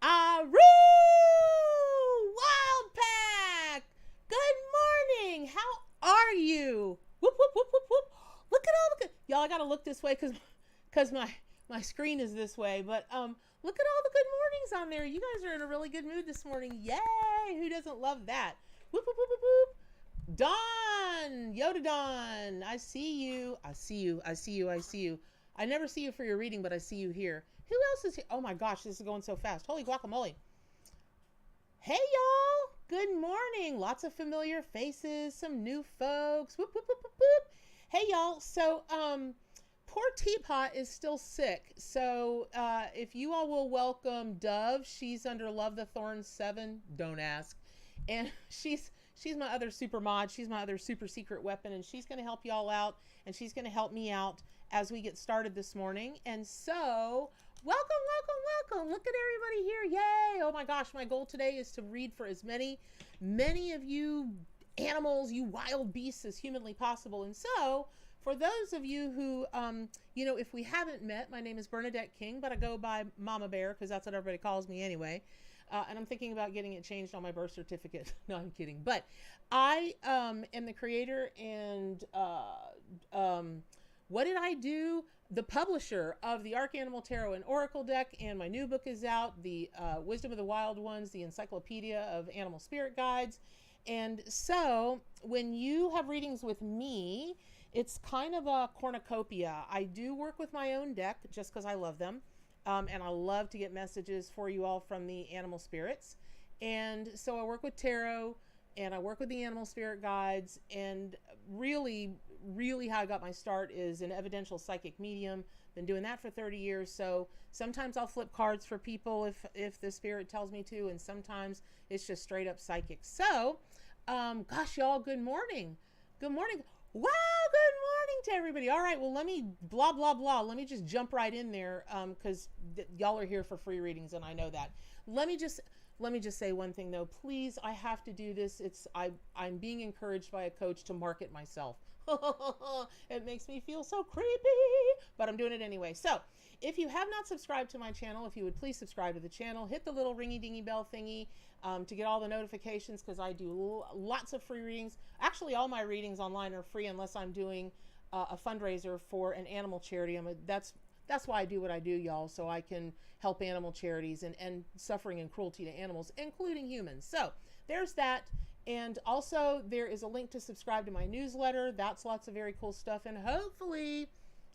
Aru! Wild Pack! Good morning! How are you? Whoop, whoop, whoop, whoop, whoop. Look at all the good... Y'all, I gotta look this way because my screen is this way. But look at all the good mornings on there. You guys are in a really good mood this morning. Yay! Who doesn't love that? Whoop, whoop, whoop, whoop, whoop. Dawn! Yoda Dawn! I see you. I see you. I see you. I see you. I never see you for your reading, but I see you here. Who else is here? Oh my gosh, this is going so fast. Holy guacamole. Hey y'all. Good morning. Lots of familiar faces, some new folks. Whoop, whoop, whoop, whoop, whoop. Hey y'all. So, poor Teapot is still sick. So, if you all will welcome Dove, she's under Love the Thorns 7. Don't ask. And she's my other super mod. She's my other super secret weapon, and she's going to help y'all out, and she's going to help me out as we get started this morning. And so, welcome. Look at everybody here. Yay. Oh my gosh, my goal today is to read for as many of you animals, you wild beasts as humanly possible. And so, for those of you who, if we haven't met, my name is Bernadette King, but I go by Mama Bear because that's what everybody calls me anyway. And I'm thinking about getting it changed on my birth certificate. No, I'm kidding. But I am the creator and what did I do? The publisher of the Arc Animal Tarot and Oracle deck, and my new book is out, the Wisdom of the Wild Ones, the Encyclopedia of Animal Spirit Guides. And so when you have readings with me, it's kind of a cornucopia. I do work with my own deck just because I love them. And I love to get messages for you all from the animal spirits. And so I work with tarot and I work with the animal spirit guides, and really how I got my start is an evidential psychic medium. Been doing that for 30 years. So sometimes I'll flip cards for people if the spirit tells me to, and sometimes it's just straight up psychic. So, gosh, y'all, good morning. Good morning. Wow, good morning to everybody. All right, well, let me blah, blah, blah. Let me just jump right in there because y'all are here for free readings, and I know that. Let me just say one thing, though. Please, I have to do this. I'm being encouraged by a coach to market myself. It makes me feel so creepy, but I'm doing it anyway. So if you have not subscribed to my channel, if you would please subscribe to the channel, hit the little ringy dingy bell thingy to get all the notifications, because I do lots of free readings. Actually, all my readings online are free unless I'm doing a fundraiser for an animal charity. That's why I do what I do, y'all, so I can help animal charities and suffering and cruelty to animals, including humans. So there's that. And also there is a link to subscribe to my newsletter. That's lots of very cool stuff. And hopefully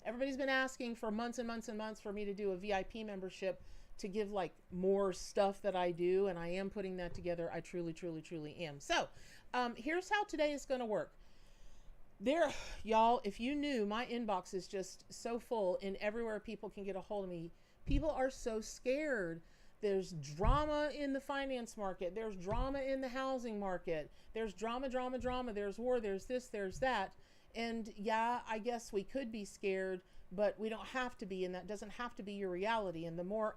everybody's been asking for months and months and months for me to do a VIP membership to give like more stuff that I do. And I am putting that together. I truly, truly, truly am. So here's how today is going to work. There, y'all, if you knew, my inbox is just so full, and everywhere people can get a hold of me. People are so scared. There's drama in the finance market. There's drama in the housing market. There's drama. There's war. There's this, there's that. And yeah, I guess we could be scared, but we don't have to be, and that doesn't have to be your reality. And the more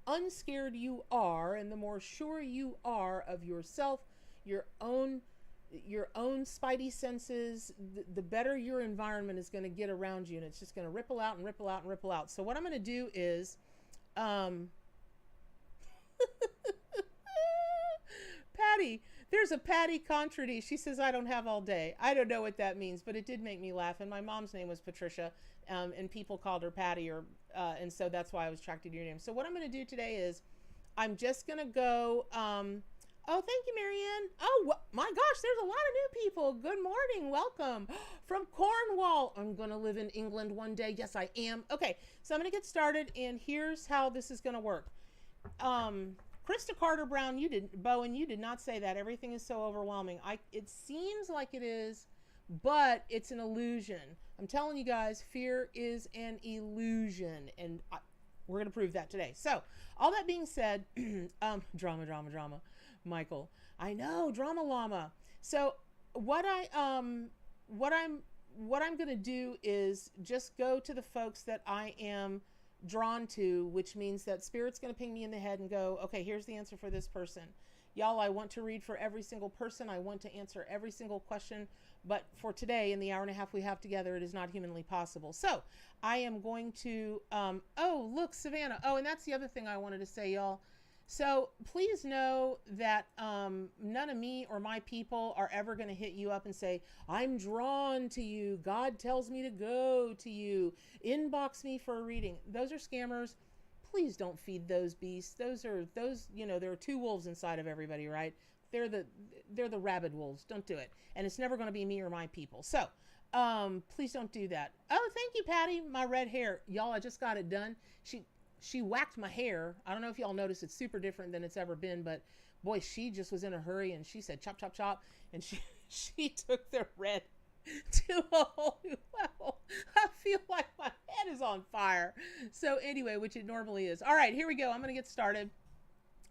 unscared you are, and the more sure you are of yourself, your own spidey senses, the better your environment is going to get around you, and it's just going to ripple out and ripple out and ripple out. So what I'm going to do is Patty, there's a Patty Contrady. She says, I don't have all day. I don't know what that means, but it did make me laugh. And my mom's name was Patricia, and people called her Patty, and so that's why I was attracted to your name. So what I'm going to do today is I'm just going to go, oh, thank you, Marianne. Oh, my gosh, there's a lot of new people. Good morning. Welcome from Cornwall. I'm going to live in England one day. Yes, I am. Okay, so I'm going to get started, and here's how this is going to work. Krista Carter Brown, Bowen, you did not say that. Everything is so overwhelming. It seems like it is, but it's an illusion. I'm telling you guys, fear is an illusion, and we're going to prove that today. So, all that being said, drama. Michael, I know, drama llama. So what I'm going to do is just go to the folks that I am drawn to, which means that Spirit's going to ping me in the head and go, okay, here's the answer for this person. Y'all, I want to read for every single person. I want to answer every single question. But for today, in the hour and a half we have together, it is not humanly possible. So I am going to, oh, look, Savannah. Oh, and that's the other thing I wanted to say, y'all. So please know that none of me or my people are ever going to hit you up and say, I'm drawn to you. God tells me to go to you. Inbox me for a reading. Those are scammers. Please don't feed those beasts. There are two wolves inside of everybody, right? They're the rabid wolves. Don't do it. And it's never going to be me or my people. So please don't do that. Oh, thank you, Patty. My red hair. Y'all, I just got it done. She whacked my hair. I don't know if y'all noticed, it's super different than it's ever been, but boy, she just was in a hurry and she said chop chop chop, and she took the red to a whole new level. I feel like my head is on fire. So anyway, which it normally is. All right, here we go. I'm going to get started.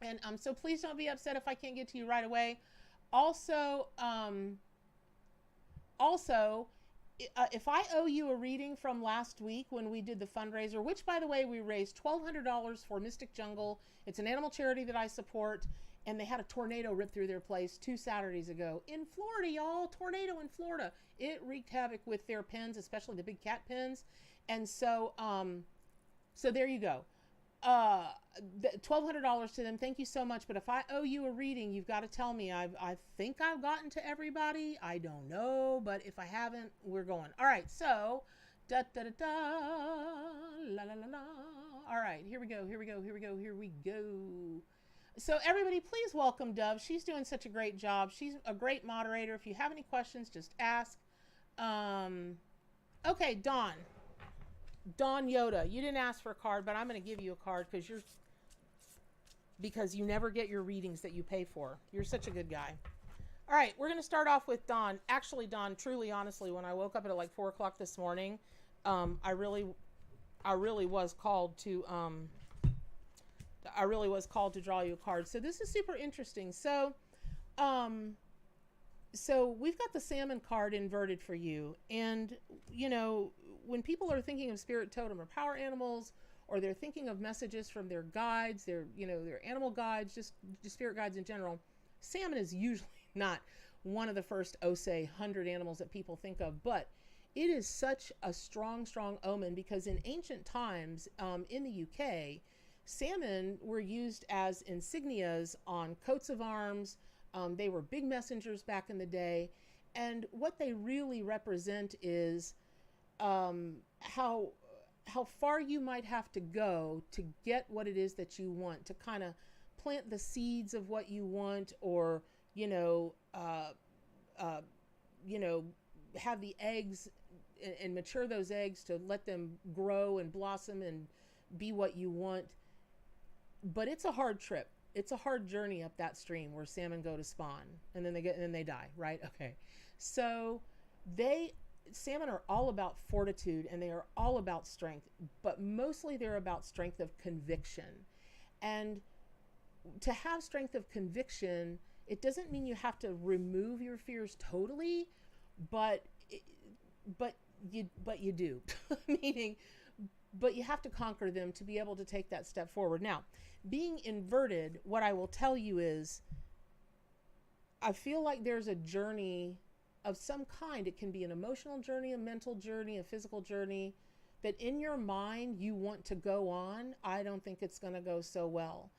And so please don't be upset if I can't get to you right away. Also, if I owe you a reading from last week when we did the fundraiser, which, by the way, we raised $1,200 for Mystic Jungle. It's an animal charity that I support, and they had a tornado rip through their place 2 Saturdays ago in Florida, y'all. Tornado in Florida. It wreaked havoc with their pens, especially the big cat pens. And so there you go. $1,200 to them. Thank you so much. But if I owe you a reading, you've got to tell me. I think I've gotten to everybody. I don't know, but if I haven't, we're going. All right. So, da da da da, la la la la. All right. Here we go. Here we go. Here we go. Here we go. So everybody, please welcome Dove. She's doing such a great job. She's a great moderator. If you have any questions, just ask. Okay, Dawn Yoda, you didn't ask for a card, but I'm going to give you a card because you never get your readings that you pay for. You're such a good guy. All right, we're going to start off with Dawn. Actually, Dawn, truly, honestly, when I woke up at like 4 o'clock this morning, I really was called to draw you a card. So this is super interesting. So we've got the salmon card inverted for you. And, when people are thinking of spirit totem or power animals, or they're thinking of messages from their guides, their animal guides, just spirit guides in general, salmon is usually not one of the first Osei 100 animals that people think of, but it is such a strong, strong omen because in ancient times, in the UK, salmon were used as insignias on coats of arms. They were big messengers back in the day. And what they really represent is how far you might have to go to get what it is that you want, to kind of plant the seeds of what you want, or have the eggs and mature those eggs to let them grow and blossom and be what you want. But it's a hard trip. It's a hard journey up that stream where salmon go to spawn, and then they die, right? Okay. So salmon are all about fortitude, and they are all about strength, but mostly they're about strength of conviction. And to have strength of conviction, it doesn't mean you have to remove your fears totally, but you do. Meaning, but you have to conquer them to be able to take that step forward. Now, being inverted, what I will tell you is, I feel like there's a journey of some kind. It can be an emotional journey, a mental journey, a physical journey, that in your mind you want to go on. I don't think it's going to go so well.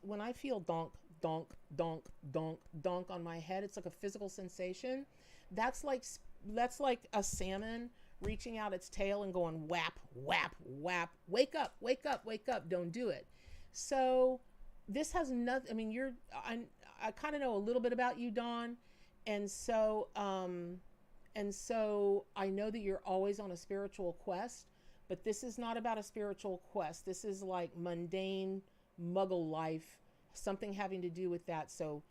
When I feel donk, donk, donk, donk, donk on my head, it's like a physical sensation. That's like a salmon reaching out its tail and going whap, whap, whap. Wake up, wake up, wake up. Don't do it. So this has nothing, I mean, I kind of know a little bit about you, Dawn. And so I know that you're always on a spiritual quest, but this is not about a spiritual quest. This is like mundane muggle life, something having to do with that. So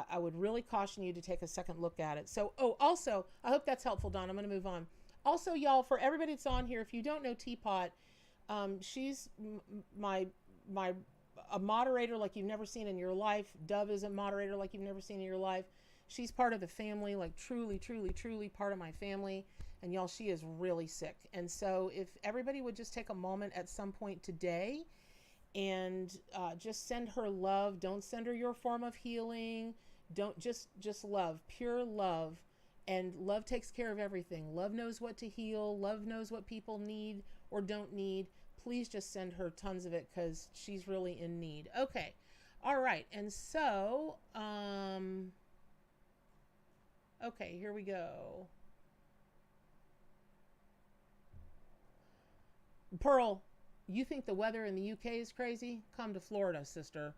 I would really caution you to take a second look at it. So, also, I hope that's helpful, Dawn. I'm going to move on. Also, y'all, for everybody that's on here, if you don't know Teapot, she's a moderator like you've never seen in your life. Dove is a moderator like you've never seen in your life. She's part of the family, like truly, truly, truly part of my family. And y'all, she is really sick. And so if everybody would just take a moment at some point today and just send her love. Don't send her your form of healing. Don't just love, pure love. And love takes care of everything. Love knows what to heal. Love knows what people need or don't need. Please just send her tons of it because she's really in need. Okay. All right. And so, okay, here we go. Pearl, you think the weather in the UK is crazy? Come to Florida, sister.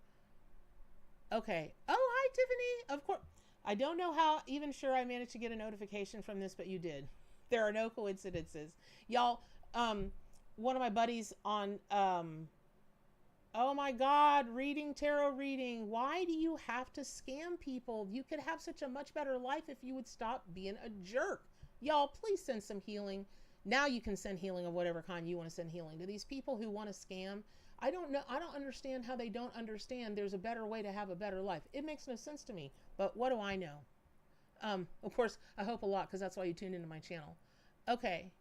Okay. Oh, hi, Tiffany. Of course. I don't know how even sure I managed to get a notification from this, but you did. There are no coincidences. Y'all, one of my buddies on oh my God, reading tarot reading. Why do you have to scam people? You could have such a much better life if you would stop being a jerk. Y'all, please send some healing. Now you can send healing of whatever kind you want to send healing to these people who want to scam. I don't know. I don't understand how they don't understand there's a better way to have a better life. It makes no sense to me. But what do I know? Of course, I hope a lot because that's why you tuned into my channel. Okay.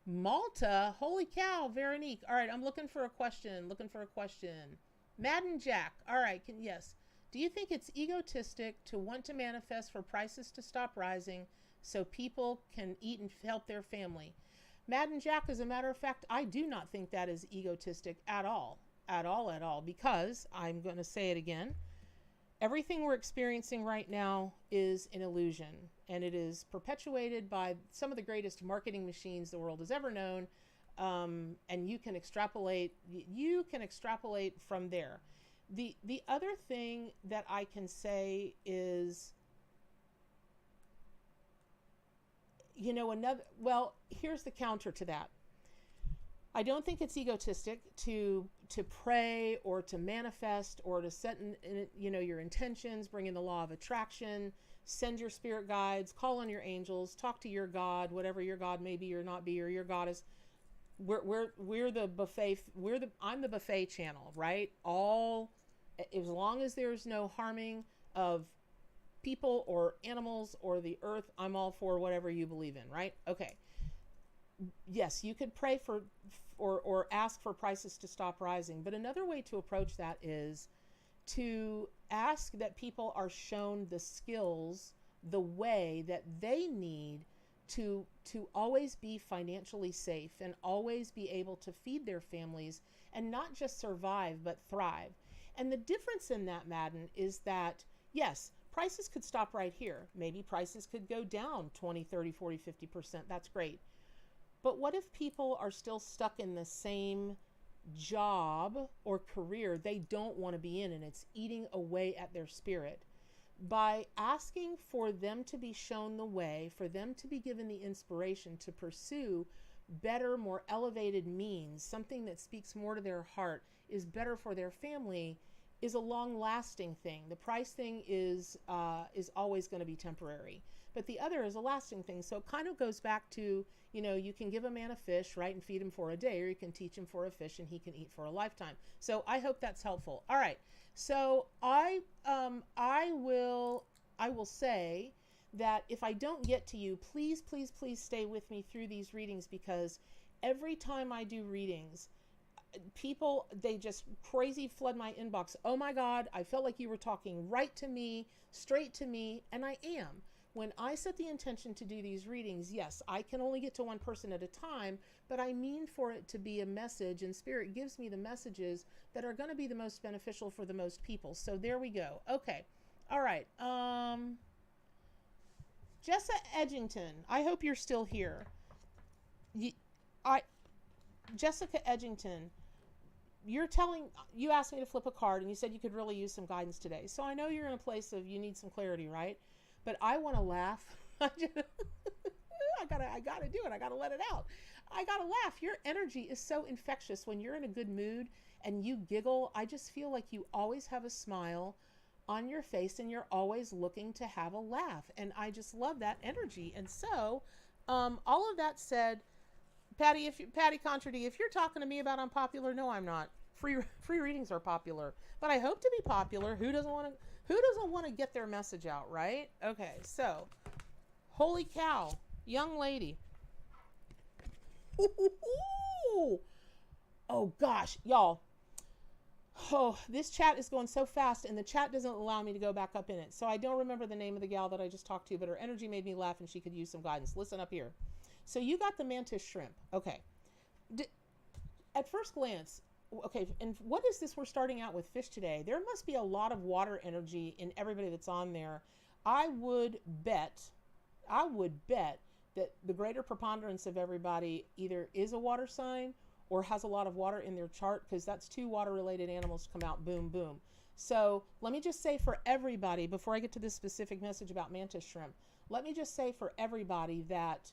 Malta, holy cow, Veronique. All right, I'm looking for a question. Madden Jack. All right, yes. Do you think it's egotistic to want to manifest for prices to stop rising so people can eat and help their family? Madden Jack, as a matter of fact, I do not think that is egotistic at all. At all, because I'm going to say it again. Everything we're experiencing right now is an illusion, and it is perpetuated by some of the greatest marketing machines the world has ever known. And you can extrapolate from there. The other thing that I can say is, here's the counter to that. I don't think it's egotistic to pray or to manifest or to set in your intentions, bring in the law of attraction, send your spirit guides, call on your angels, talk to your God, whatever your God may be or not be, or your goddess. We're the buffet. I'm the buffet channel, right? As long as there's no harming of people or animals or the earth, I'm all for whatever you believe in, right? Okay. Yes, you could pray for or ask for prices to stop rising. But another way to approach that is to ask that people are shown the skills, the way that they need to always be financially safe and always be able to feed their families and not just survive, but thrive. And the difference in that, Madden, is that, yes, prices could stop right here. Maybe prices could go down 20, 30, 40, 50%. That's great. But what if people are still stuck in the same job or career they don't want to be in, and it's eating away at their spirit? By asking for them to be shown the way, for them to be given the inspiration to pursue better, more elevated means, something that speaks more to their heart, is better for their family, is a long-lasting thing. The price thing is always going to be temporary, but the other is a lasting thing. So it kind of goes back to, you can give a man a fish, right, and feed him for a day, or you can teach him for a fish and he can eat for a lifetime. So I hope that's helpful. All right. So I will say that if I don't get to you, please stay with me through these readings, because every time I do readings, people, they just crazy flood my inbox. Oh my God, I felt like you were talking right to me, straight to me, and I am. When I set the intention to do these readings, yes, I can only get to one person at a time, but I mean for it to be a message, and Spirit gives me the messages that are going to be the most beneficial for the most people. So there we go. Okay. All right. Jessa Edgington, I hope you're still here. Jessica Edgington, you asked me to flip a card, and you said you could really use some guidance today. So I know you're in a place of you need some clarity, right? But I want to laugh. I gotta do it. I gotta let it out. I gotta laugh. Your energy is so infectious. When you're in a good mood and you giggle, I just feel like you always have a smile on your face and you're always looking to have a laugh. And I just love that energy. And so, all of that said, Patty Contrady, if you're talking to me about unpopular, no, I'm not. Free readings are popular, but I hope to be popular. Who doesn't want to get their message out, right? Okay, so, holy cow, young lady. Ooh. Oh gosh, y'all. Oh, this chat is going so fast, and the chat doesn't allow me to go back up in it. So I don't remember the name of the gal that I just talked to, but her energy made me laugh, and she could use some guidance. Listen up here. So you got the mantis shrimp. Okay. At first glance, okay, and what is this? We're starting out with fish today. There must be a lot of water energy in everybody that's on there. I would bet, I would bet that the greater preponderance of everybody either is a water sign or has a lot of water in their chart, because that's two water related animals to come out boom, boom. So let me just say for everybody, before I get to this specific message about mantis shrimp, let me just say for everybody that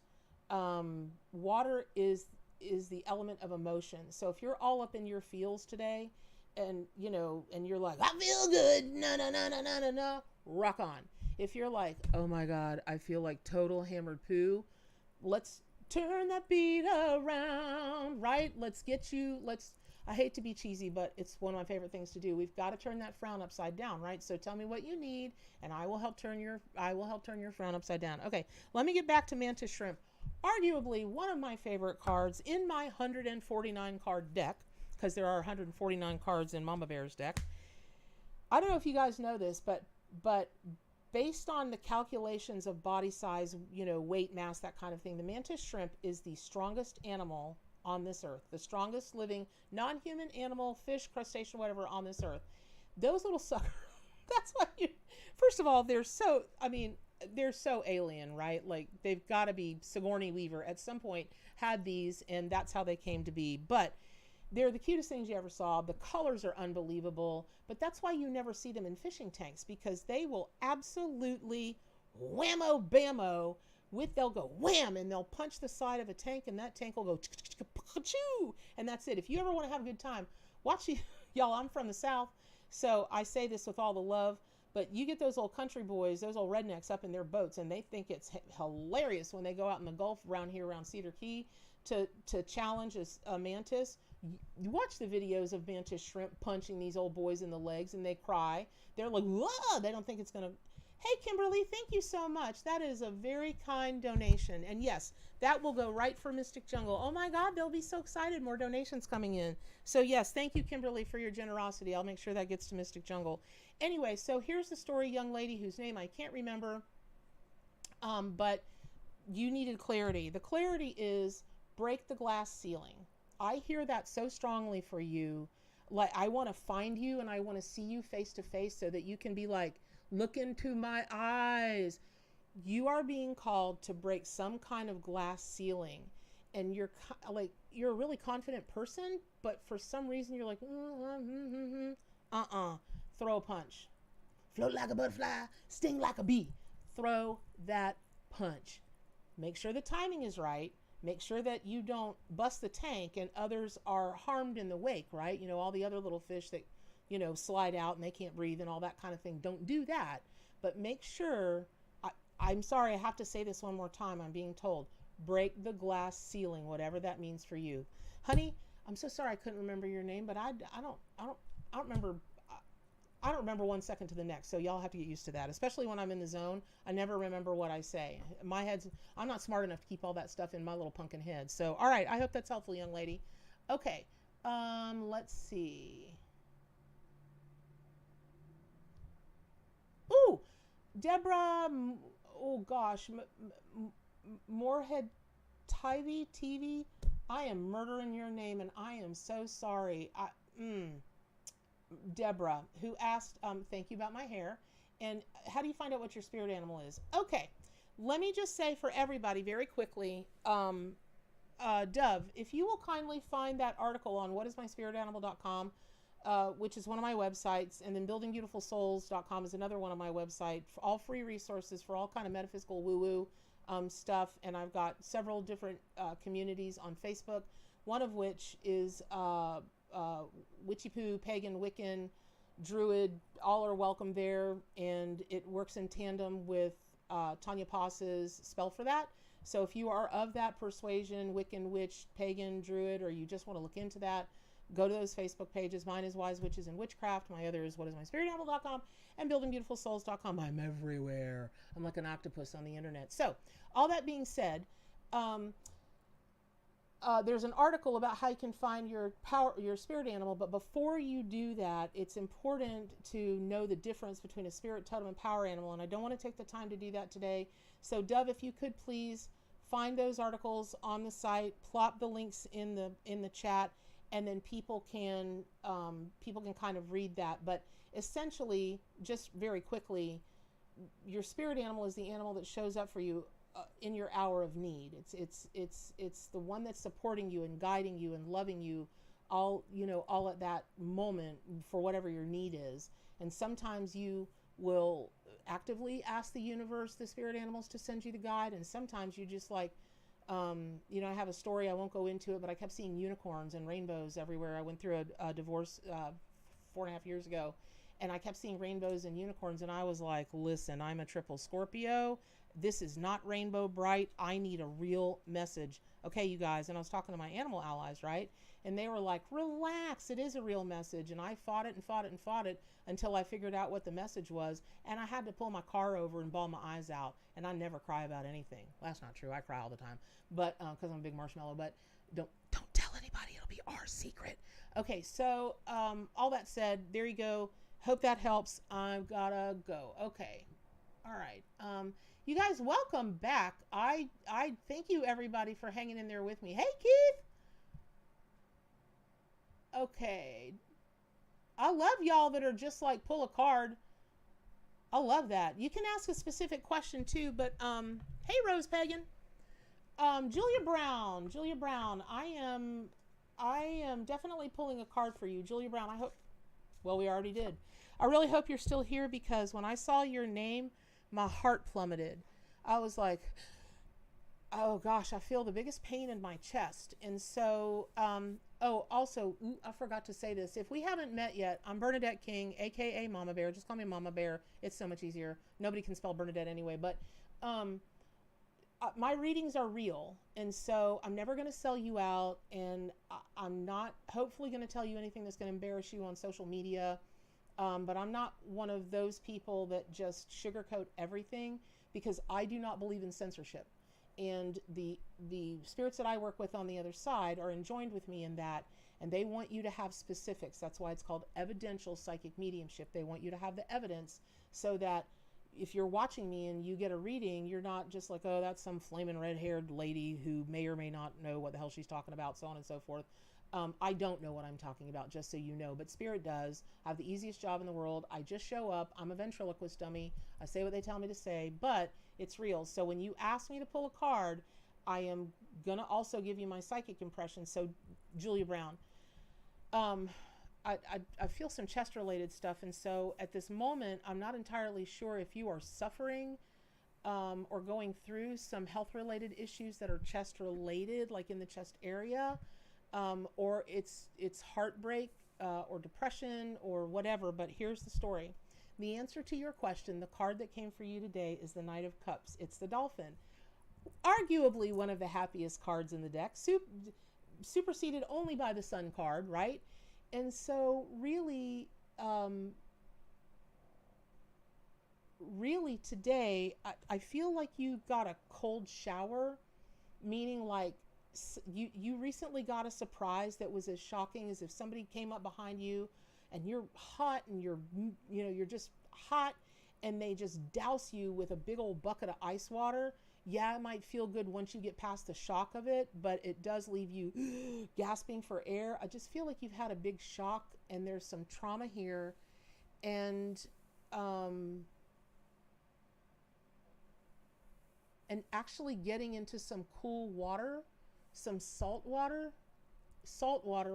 water is the element of emotion. So if you're all up in your feels today, and you know, and you're like, I feel good, no, no, no, no, no, no, no, rock on. If you're like, oh my God, I feel like total hammered poo, let's turn that beat around, right? Let's get you, I hate to be cheesy, but it's one of my favorite things to do. We've got to turn that frown upside down, right? So tell me what you need, and I will help turn your frown upside down. Okay, let me get back to mantis shrimp. Arguably one of my favorite cards in my 149 card deck, because there are 149 cards in Mama Bear's deck. I don't know if you guys know this, but based on the calculations of body size, you know, weight, mass, that kind of thing, the mantis shrimp is the strongest animal on this earth, the strongest living non-human animal, fish, crustacean, whatever, on this earth. Those little suckers, that's why you, first of all, they're so alien, right? Like, they've got to be, Sigourney Weaver at some point had these, and that's how they came to be. But they're the cutest things you ever saw. The colors are unbelievable, but that's why you never see them in fishing tanks, because they will absolutely whammo bammo with, they'll go wham, and they'll punch the side of a tank, and that tank will go choo, and that's it. If you ever want to have a good time, watch the, y'all, I'm from the South, so I say this with all the love, but you get those old country boys, those old rednecks up in their boats, and they think it's hilarious when they go out in the Gulf around here, around Cedar Key, to challenge a mantis. You watch the videos of mantis shrimp punching these old boys in the legs, and they cry. They're like, whoa, they don't think it's going to. Hey, Kimberly, thank you so much. That is a very kind donation. And yes, that will go right for Mystic Jungle. Oh my God, they'll be so excited. More donations coming in. So yes, thank you, Kimberly, for your generosity. I'll make sure that gets to Mystic Jungle. Anyway, so here's the story, young lady whose name I can't remember, but you needed clarity. The clarity is break the glass ceiling. I hear that so strongly for you. Like, I want to find you and I want to see you face to face so that you can be like, look into my eyes. You are being called to break some kind of glass ceiling, and you're like, you're a really confident person, but for some reason you're like, throw a punch. Float like a butterfly, sting like a bee. Throw that punch. Make sure the timing is right. Make sure that you don't bust the tank and others are harmed in the wake, right? You know, all the other little fish that, you know, slide out and they can't breathe and all that kind of thing. Don't do that. But make sure, I'm sorry, I have to say this one more time. I'm being told, break the glass ceiling, whatever that means for you. Honey, I'm so sorry I couldn't remember your name, but I don't remember. I don't remember 1 second to the next, so y'all have to get used to that. Especially when I'm in the zone, I never remember what I say. My head's, I'm not smart enough to keep all that stuff in my little pumpkin head. So, all right, I hope that's helpful, young lady. Okay, let's see. Ooh, Deborah, oh gosh, Moorhead TV. I am murdering your name, and I am so sorry. Deborah, who asked, thank you about my hair, and how do you find out what your spirit animal is? Okay, let me just say for everybody very quickly, Dove, if you will kindly find that article on whatismyspiritanimal.com, which is one of my websites, and then buildingbeautifulsouls.com is another one of my website, for all free resources for all kind of metaphysical woo-woo stuff, and I've got several different communities on Facebook, one of which is Witchy Poo, Pagan, Wiccan, Druid, all are welcome there, and it works in tandem with Tanya Pass's spell for that. So if you are of that persuasion, Wiccan, Witch, Pagan, Druid, or you just want to look into that, go to those Facebook pages. Mine is Wise Witches and Witchcraft. My other is whatismyspiritanimal.com and buildingbeautifulsouls.com. I'm everywhere. I'm like an octopus on the internet. So all that being said, there's an article about how you can find your spirit animal, but before you do that, it's important to know the difference between a spirit, totem, and power animal, and I don't want to take the time to do that today. So Dove, if you could please find those articles on the site, plop the links in the chat, and then people can kind of read that. But essentially, just very quickly, your spirit animal is the animal that shows up for you in your hour of need. It's the one that's supporting you and guiding you and loving you all at that moment for whatever your need is. And sometimes you will actively ask the universe, the spirit animals, to send you the guide, and sometimes you just like, I have a story, I won't go into it, but I kept seeing unicorns and rainbows everywhere. I went through a divorce 4.5 years ago, and I kept seeing rainbows and unicorns, and I was like, listen, I'm a triple Scorpio. This is not rainbow bright. I need a real message. Okay, you guys. And I was talking to my animal allies, right? And they were like, relax, it is a real message. And I fought it and fought it and fought it until I figured out what the message was. And I had to pull my car over and bawl my eyes out. And I never cry about anything. Well, that's not true. I cry all the time. But because I'm a big marshmallow. But don't tell anybody. It'll be our secret. Okay, so all that said, there you go. Hope that helps. I've gotta go. Okay. All right. You guys, welcome back. I thank you everybody for hanging in there with me. Hey, Keith. Okay. I love y'all that are just like pull a card. I love that. You can ask a specific question too, but hey, Rose Pagan. Julia Brown, I am definitely pulling a card for you. Julia Brown, I hope, well, we already did. I really hope you're still here, because when I saw your name, my heart plummeted. I was like, oh gosh, I feel the biggest pain in my chest. And so, also, I forgot to say this. If we haven't met yet, I'm Bernadette King, aka Mama Bear. Just call me Mama Bear. It's so much easier. Nobody can spell Bernadette anyway. But my readings are real, and so I'm never going to sell you out, and I'm not hopefully going to tell you anything that's going to embarrass you on social media. But I'm not one of those people that just sugarcoat everything, because I do not believe in censorship. And the spirits that I work with on the other side are enjoined with me in that, and they want you to have specifics. That's why it's called evidential psychic mediumship. They want you to have the evidence, so that if you're watching me and you get a reading, you're not just like, oh, that's some flaming red-haired lady who may or may not know what the hell she's talking about, so on and so forth. I don't know what I'm talking about, just so you know, but Spirit does. I have the easiest job in the world. I just show up. I'm a ventriloquist dummy. I say what they tell me to say, but it's real. So when you ask me to pull a card, I am going to also give you my psychic impression. So Julia Brown, I feel some chest-related stuff, and so at this moment, I'm not entirely sure if you are suffering or going through some health-related issues that are chest-related, like in the chest area. Or it's heartbreak or depression or whatever. But here's the story. The answer to your question, the card that came for you today, is the Knight of Cups. It's the Dolphin. Arguably one of the happiest cards in the deck, superseded only by the Sun card, right? And so really, really today, I feel like you got a cold shower, meaning like, you recently got a surprise that was as shocking as if somebody came up behind you and you're hot and you're just hot, and they just douse you with a big old bucket of ice water. Yeah, it might feel good once you get past the shock of it, but it does leave you gasping for air. I just feel like you've had a big shock, and there's some trauma here, and actually getting into some cool water, some salt water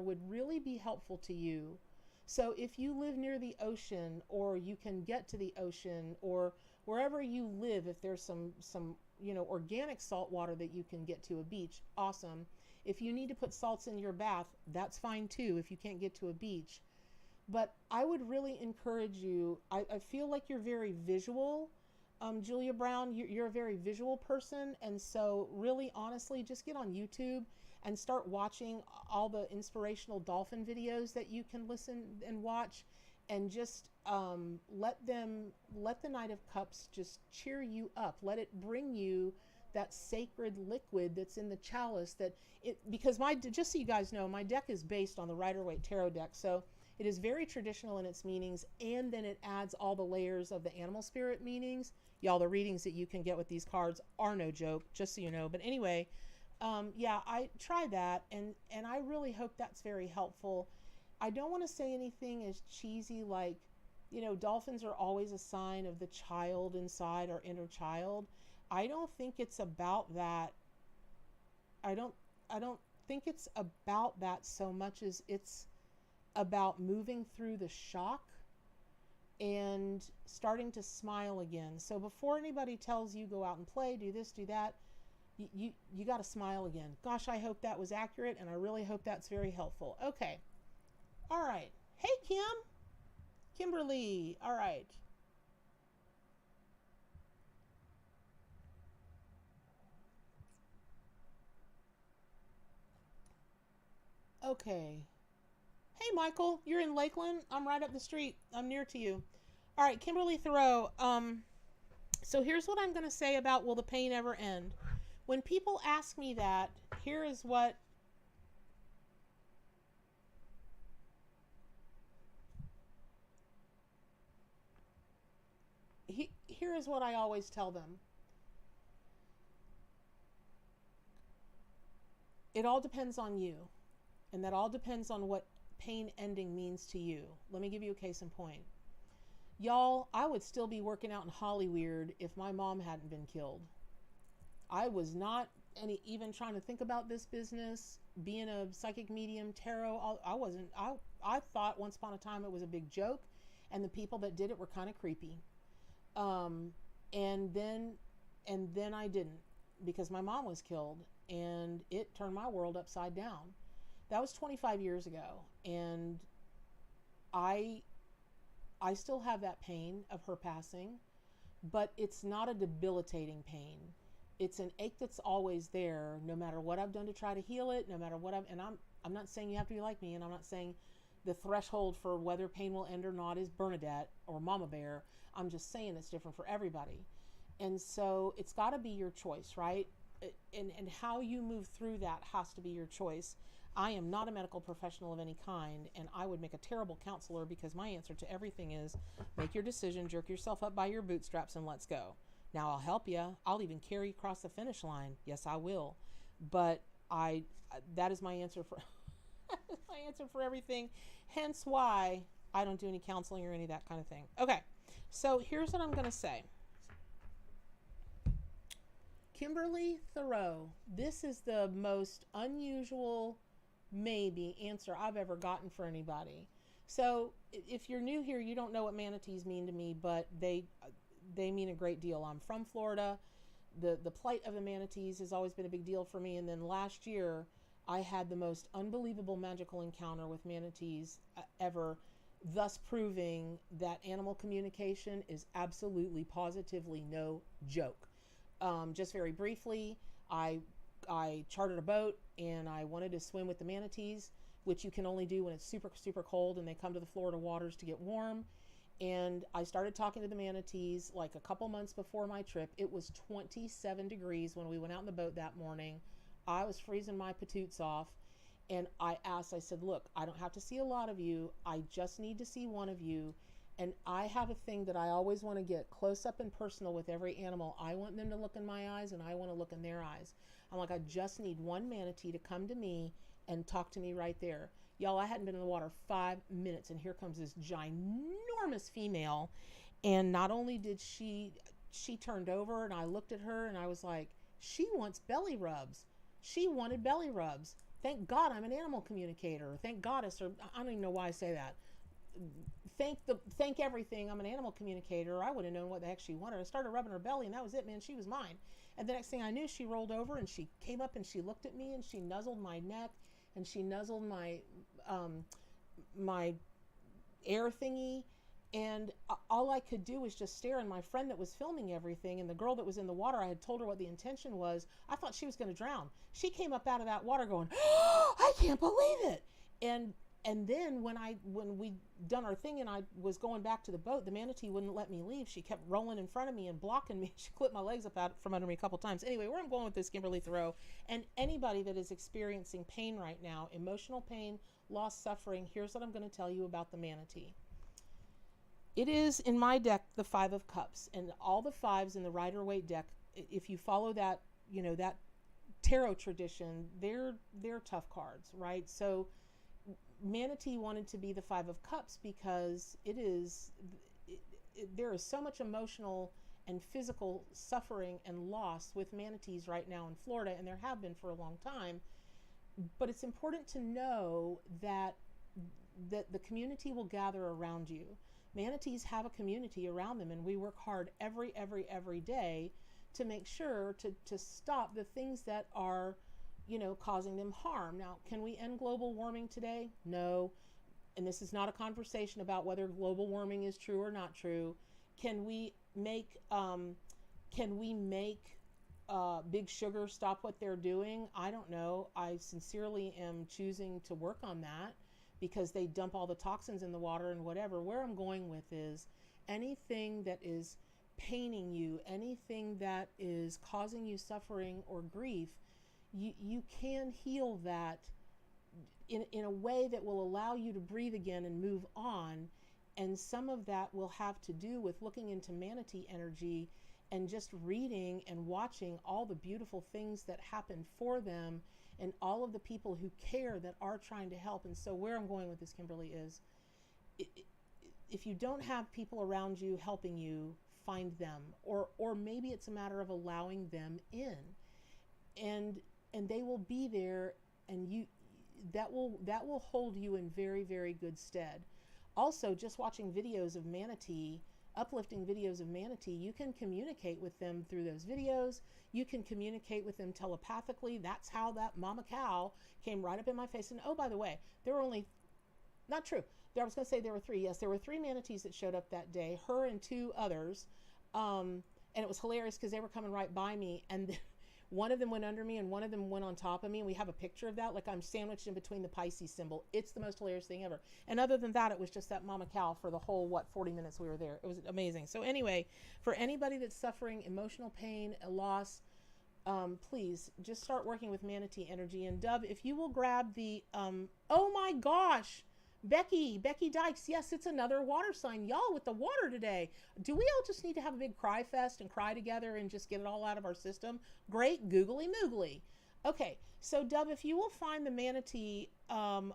would really be helpful to you. So if you live near the ocean, or you can get to the ocean, or wherever you live, if there's some organic salt water that you can get to a beach, awesome. If you need to put salts in your bath, that's fine too, if you can't get to a beach. But I would really encourage you, I feel like you're very visual. Julia Brown, you're a very visual person, and so really honestly, just get on YouTube and start watching all the inspirational dolphin videos that you can listen and watch, and just let the Knight of Cups just cheer you up. Let it bring you that sacred liquid that's in the chalice, because just so you guys know, my deck is based on the Rider-Waite Tarot deck, so it is very traditional in its meanings, and then it adds all the layers of the animal spirit meanings. Y'all, the readings that you can get with these cards are no joke, just so you know. But anyway, Yeah, I tried that, and I really hope that's very helpful. I don't want to say anything as cheesy like, dolphins are always a sign of the child inside, our inner child. I don't think it's about that. I don't think it's about that so much as it's about moving through the shock and starting to smile again. So before anybody tells you go out and play, do this, do that, you got to smile again. Gosh, I hope that was accurate, and I really hope that's very helpful. Okay. All right. Hey, Kimberly. All right. Okay. Hey, Michael. You're in Lakeland. I'm right up the street. I'm near to you. All right, Kimberly Thoreau. So here's what I'm going to say about will the pain ever end? When people ask me that, here is what here is what I always tell them. It all depends on you, and that all depends on what pain ending means to you. Let me give you a case in point. Y'all, I would still be working out in Hollyweird if my mom hadn't been killed. I was not even trying to think about this business, being a psychic medium, tarot. I wasn't. I thought once upon a time it was a big joke, and the people that did it were kind of creepy. Um, and then I didn't, because my mom was killed, and it turned my world upside down. That was 25 years ago, and I I still have that pain of her passing, but it's not a debilitating pain. It's an ache that's always there, no matter what I've done to try to heal it, no matter what I'm not saying you have to be like me, and I'm not saying the threshold for whether pain will end or not is Bernadette or Mama Bear. I'm just saying it's different for everybody. And so it's got to be your choice, right? And how you move through that has to be your choice. I am not a medical professional of any kind, and I would make a terrible counselor, because my answer to everything is make your decision, jerk yourself up by your bootstraps, and let's go. Now, I'll help you. I'll even carry you across the finish line. Yes, I will. But that is my answer for my answer for everything. Hence why I don't do any counseling or any of that kind of thing. Okay, so here's what I'm going to say. Kimberly Thoreau, this is the most unusual, maybe, answer I've ever gotten for anybody. So if you're new here, you don't know what manatees mean to me, but they mean a great deal. I'm from Florida. The plight of the manatees has always been a big deal for me. And then last year, I had the most unbelievable magical encounter with manatees ever, thus proving that animal communication is absolutely, positively no joke. Just very briefly, I chartered a boat, and I wanted to swim with the manatees, which you can only do when it's super, super cold and they come to the Florida waters to get warm. And I started talking to the manatees like a couple months before my trip. It was 27 degrees when we went out in the boat that morning. I was freezing my patoots off. And I said, look, I don't have to see a lot of you. I just need to see one of you. And I have a thing that I always want to get close up and personal with every animal. I want them to look in my eyes, and I want to look in their eyes. I'm like, I just need one manatee to come to me and talk to me right there. Y'all, I hadn't been in the water 5 minutes, and here comes this ginormous female. And not only did she turned over, and I looked at her, and I was like, she wants belly rubs. She wanted belly rubs. Thank God I'm an animal communicator. Thank Goddess, or I don't even know why I say that. Thank everything, I'm an animal communicator. I would have known what the heck she wanted. I started rubbing her belly, and that was it, man. She was mine. And the next thing I knew, she rolled over, and she came up, and she looked at me, and she nuzzled my neck, and she nuzzled my air thingy. And all I could do was just stare. And my friend that was filming everything, and the girl that was in the water, I had told her what the intention was. I thought she was going to drown. She came up out of that water going, oh, I can't believe it. And then when we done our thing and I was going back to the boat, the manatee wouldn't let me leave. She kept rolling in front of me and blocking me. She clipped my legs up out from under me a couple times. Anyway, where I'm going with this, Kimberly Thoreau, and anybody that is experiencing pain right now, emotional pain, loss, suffering, here's what I'm going to tell you about the manatee. It is, in my deck, the 5 of Cups, and all the 5s in the Rider-Waite deck, if you follow that, that tarot tradition, they're tough cards, right? So manatee wanted to be the Five of Cups because there is so much emotional and physical suffering and loss with manatees right now in Florida, and there have been for a long time. But it's important to know that the community will gather around you. Manatees have a community around them, and we work hard every day to make sure to stop the things that are, causing them harm. Now, can we end global warming today? No. And this is not a conversation about whether global warming is true or not true. Can we make Big Sugar stop what they're doing? I don't know. I sincerely am choosing to work on that because they dump all the toxins in the water and whatever. Where I'm going with is anything that is paining you, anything that is causing you suffering or grief, you can heal that in a way that will allow you to breathe again and move on. And some of that will have to do with looking into manatee energy and just reading and watching all the beautiful things that happen for them and all of the people who care that are trying to help. And so where I'm going with this, Kimberly, is if you don't have people around you helping you, find them, or maybe it's a matter of allowing them in, and they will be there, and that will hold you in very good stead. Also, just watching videos of manatee, uplifting videos of manatee, you can communicate with them through those videos. You can communicate with them telepathically. That's how that mama cow came right up in my face. And oh, by the way, there were only, not true. I was going to say there were three. Yes, there were three manatees that showed up that day, her and two others. And it was hilarious because they were coming right by me. And one of them went under me and one of them went on top of me. And we have a picture of that. Like I'm sandwiched in between the Pisces symbol. It's the most hilarious thing ever. And other than that, it was just that mama cow for the whole, 40 minutes we were there. It was amazing. So anyway, for anybody that's suffering emotional pain, a loss, please just start working with manatee energy. And Dove, if you will grab the, oh my gosh, Becky Dykes. Yes, it's another water sign. Y'all with the water today. Do we all just need to have a big cry fest and cry together and just get it all out of our system? Great, googly moogly. Okay, so Dove, if you will find the manatee on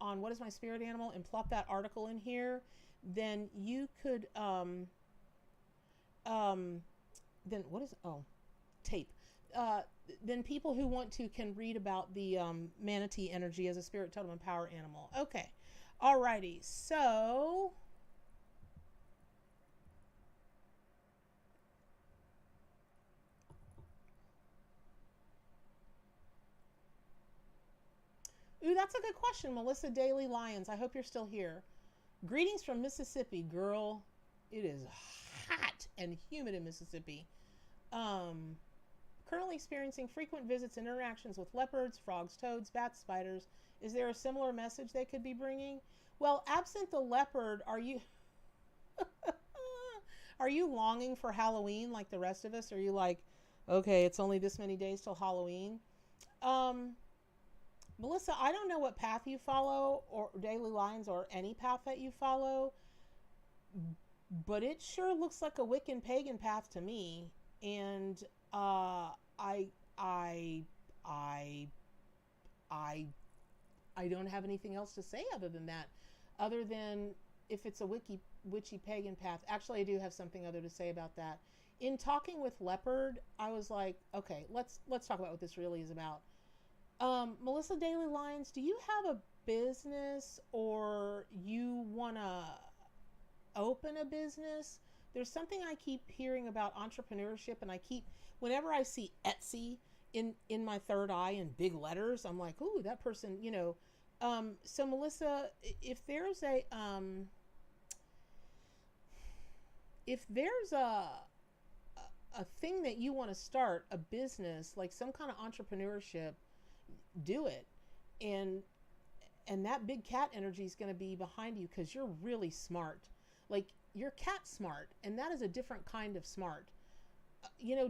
What Is My Spirit Animal and plop that article in here, then you could, then what is, tape. Then people who want to can read about the manatee energy as a spirit totem and power animal. Okay. Alrighty. So ooh, that's a good question, Melissa Daly Lyons. I hope you're still here. Greetings from Mississippi, girl. It is hot and humid in Mississippi. Currently experiencing frequent visits and interactions with leopards, frogs, toads, bats, spiders. Is there a similar message they could be bringing? Well, absent the leopard, are you are you longing for Halloween like the rest of us? Are you like, okay, it's only this many days till Halloween? Melissa, I don't know what path you follow, or Daily Lines, or any path that you follow, but it sure looks like a Wiccan pagan path to me. And I don't have anything else to say other than that, other than if it's a witchy pagan path. Actually, I do have something other to say about that. In talking with Leopard, I was like, okay, let's talk about what this really is about. Melissa Daily Lines, do you have a business or you want to open a business? There's something I keep hearing about entrepreneurship, and whenever I see Etsy in my third eye in big letters, I'm like, ooh, that person, so Melissa, if there's a thing that you want to start, a business, like some kind of entrepreneurship, do it. And that big cat energy is going to be behind you because you're really smart. Like, you're cat smart, and that is a different kind of smart.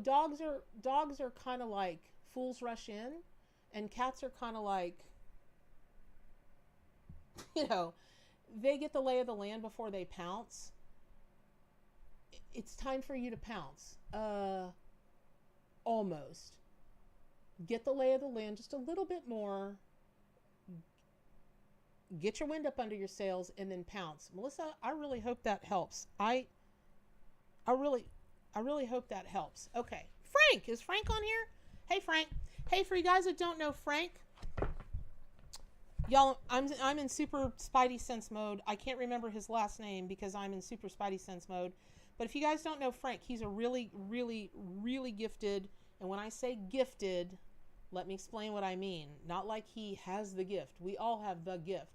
Dogs are kind of like fools rush in, and cats are kind of like, they get the lay of the land before they pounce. It's time for you to pounce. Almost. get the lay of the land just a little bit more, get your wind up under your sails, and then pounce. Melissa, I really hope that helps. I really hope that helps. Okay. Frank, is Frank on here? Hey, Frank. Hey, for you guys that don't know Frank, y'all, I'm in super Spidey sense mode. I can't remember his last name because I'm in super Spidey sense mode. But if you guys don't know Frank, he's a really, really, really gifted. And when I say gifted, let me explain what I mean. Not like he has the gift. We all have the gift.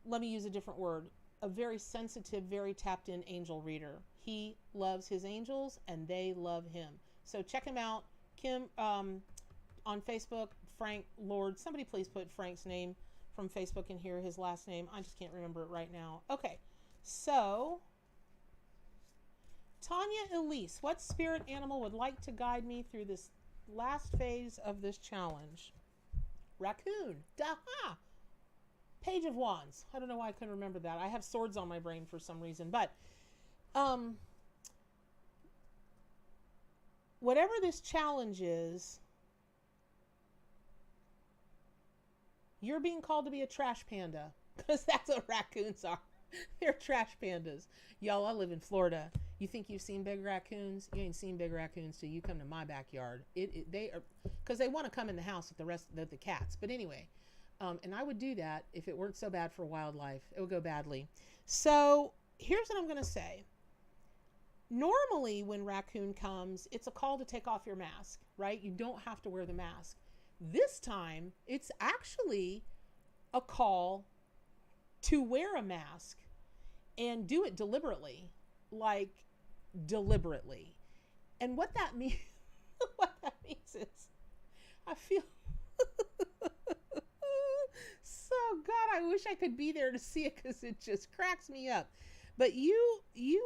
Let me use a different word. A very sensitive, very tapped in angel reader. He loves his angels and they love him. So check him out. Kim, on Facebook, Frank Lord. Somebody please put Frank's name from Facebook in here, his last name. I just can't remember it right now. Okay, so Tanya Elise, what spirit animal would like to guide me through this last phase of this challenge? Raccoon. Daha! Page of Wands. I don't know why I couldn't remember that. I have swords on my brain for some reason. But whatever this challenge is, you're being called to be a trash panda. Because that's what raccoons are. They're trash pandas. Y'all, I live in Florida. You think you've seen big raccoons? You ain't seen big raccoons till you come to my backyard. They are, because they want to come in the house with the rest of the cats. But anyway, and I would do that if it weren't so bad for wildlife. It would go badly. So here's what I'm going to say. Normally when raccoon comes, it's a call to take off your mask, right? You don't have to wear the mask. This time, it's actually a call to wear a mask and do it deliberately, like deliberately. And what that means, is I feel so, God, I wish I could be there to see it because it just cracks me up. But you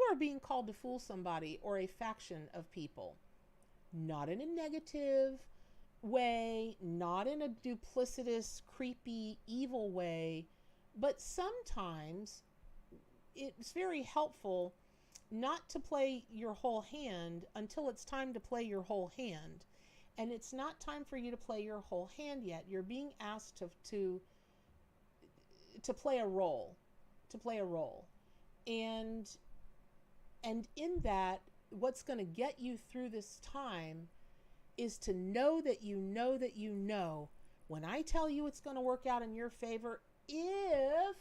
are being called to fool somebody or a faction of people, not in a negative way, not in a duplicitous, creepy, evil way, but sometimes it's very helpful not to play your whole hand until it's time to play your whole hand. And it's not time for you to play your whole hand yet. You're being asked to play a role, And in that, what's going to get you through this time is to know that you know that you know when I tell you it's going to work out in your favor if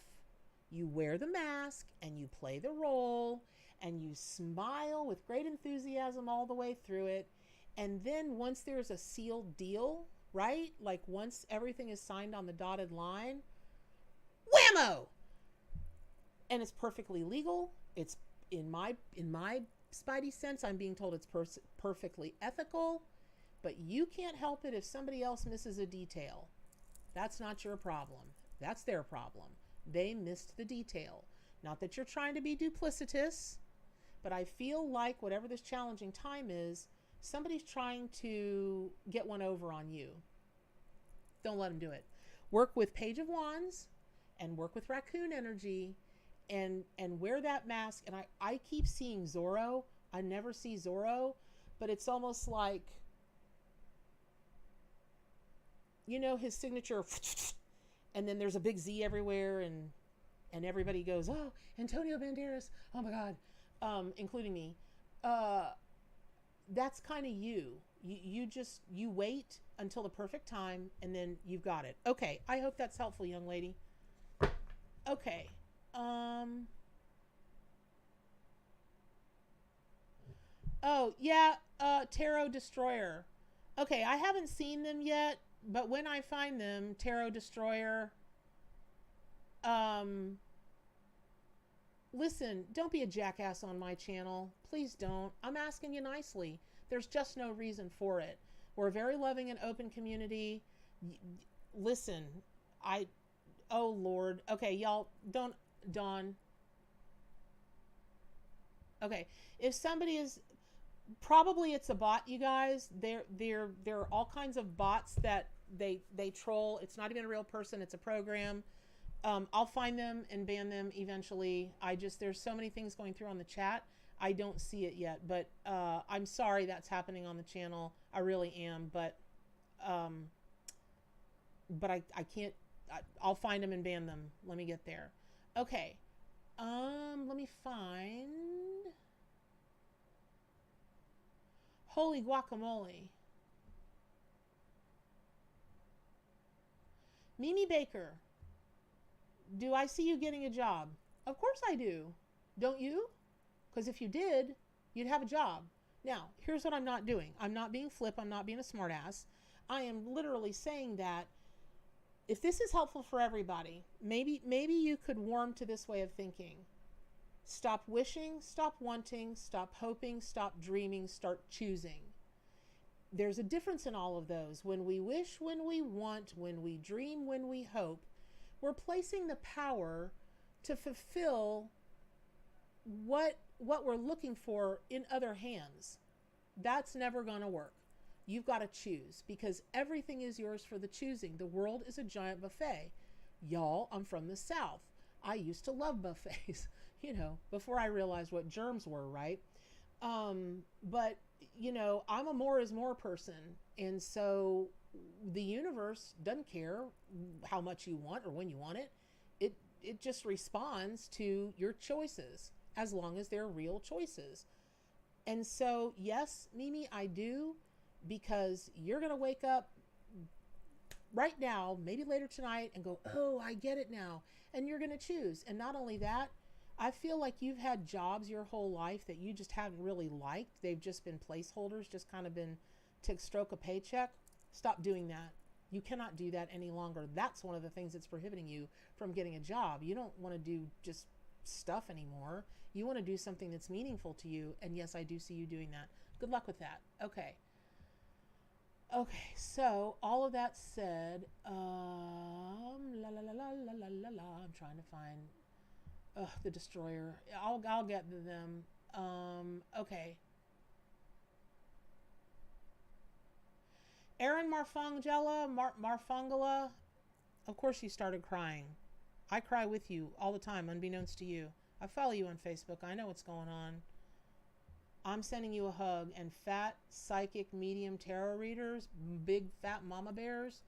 you wear the mask and you play the role and you smile with great enthusiasm all the way through it. And then once there's a sealed deal, right? Like once everything is signed on the dotted line, whammo! And it's perfectly legal. It's in my Spidey sense, I'm being told it's perfectly ethical, but you can't help it if somebody else misses a detail. That's not your problem. That's their problem. They missed the detail. Not that you're trying to be duplicitous, but I feel like whatever this challenging time is, somebody's trying to get one over on you. Don't let them do it. Work with Page of Wands and work with raccoon energy and wear that mask. And I keep seeing Zorro. I never see Zorro, but it's almost like, you know, his signature, and then there's a big Z everywhere, and everybody goes, oh, Antonio Banderas, oh my God, including me. That's kind of you. You wait until the perfect time, and then you've got it. Okay, I hope that's helpful, young lady. Okay. Oh, yeah, Tarot Destroyer. Okay, I haven't seen them yet, but when I find them, Tarot Destroyer, listen, don't be a jackass on my channel. Please don't. I'm asking you nicely. There's just no reason for it. We're a very loving and open community. Listen, oh Lord. Okay, y'all, don't, Dawn. Okay, if somebody is, probably it's a bot, you guys. There are all kinds of bots that they troll. It's not even a real person. It's a program. I'll find them and ban them eventually. There's so many things going through on the chat. I don't see it yet, but I'm sorry that's happening on the channel. I really am, but but I can't. I'll find them and ban them. Let me get there. Okay. Let me find. Holy guacamole. Mimi Baker. Do I see you getting a job? Of course I do. Don't you? Because if you did, you'd have a job. Now, here's what I'm not doing. I'm not being flip. I'm not being a smartass. I am literally saying that if this is helpful for everybody, maybe you could warm to this way of thinking. Stop wishing, stop wanting, stop hoping, stop dreaming, start choosing. There's a difference in all of those. When we wish, when we want, when we dream, when we hope, we're placing the power to fulfill what we're looking for in other hands. That's never going to work. You've got to choose, because everything is yours for the choosing. The world is a giant buffet. Y'all, I'm from the South. I used to love buffets, before I realized what germs were, right? But, I'm a more is more person. And so the universe doesn't care how much you want or when you want it. It just responds to your choices, as long as they're real choices. And so, yes, Mimi, I do, because you're going to wake up right now, maybe later tonight, and go, oh, I get it now. And you're going to choose. And not only that, I feel like you've had jobs your whole life that you just haven't really liked. They've just been placeholders, just kind of been to stroke a paycheck. Stop doing that. You cannot do that any longer. That's one of the things that's prohibiting you from getting a job. You don't want to do just stuff anymore. You want to do something that's meaningful to you. And yes, I do see you doing that. Good luck with that. Okay. Okay, so all of that said, la la la la la la la la. I'm trying to find the destroyer. I'll get to them. Okay. Erin Marfangala, of course you started crying. I cry with you all the time, unbeknownst to you. I follow you on Facebook. I know what's going on. I'm sending you a hug. And fat, psychic, medium tarot readers, big fat mama bears,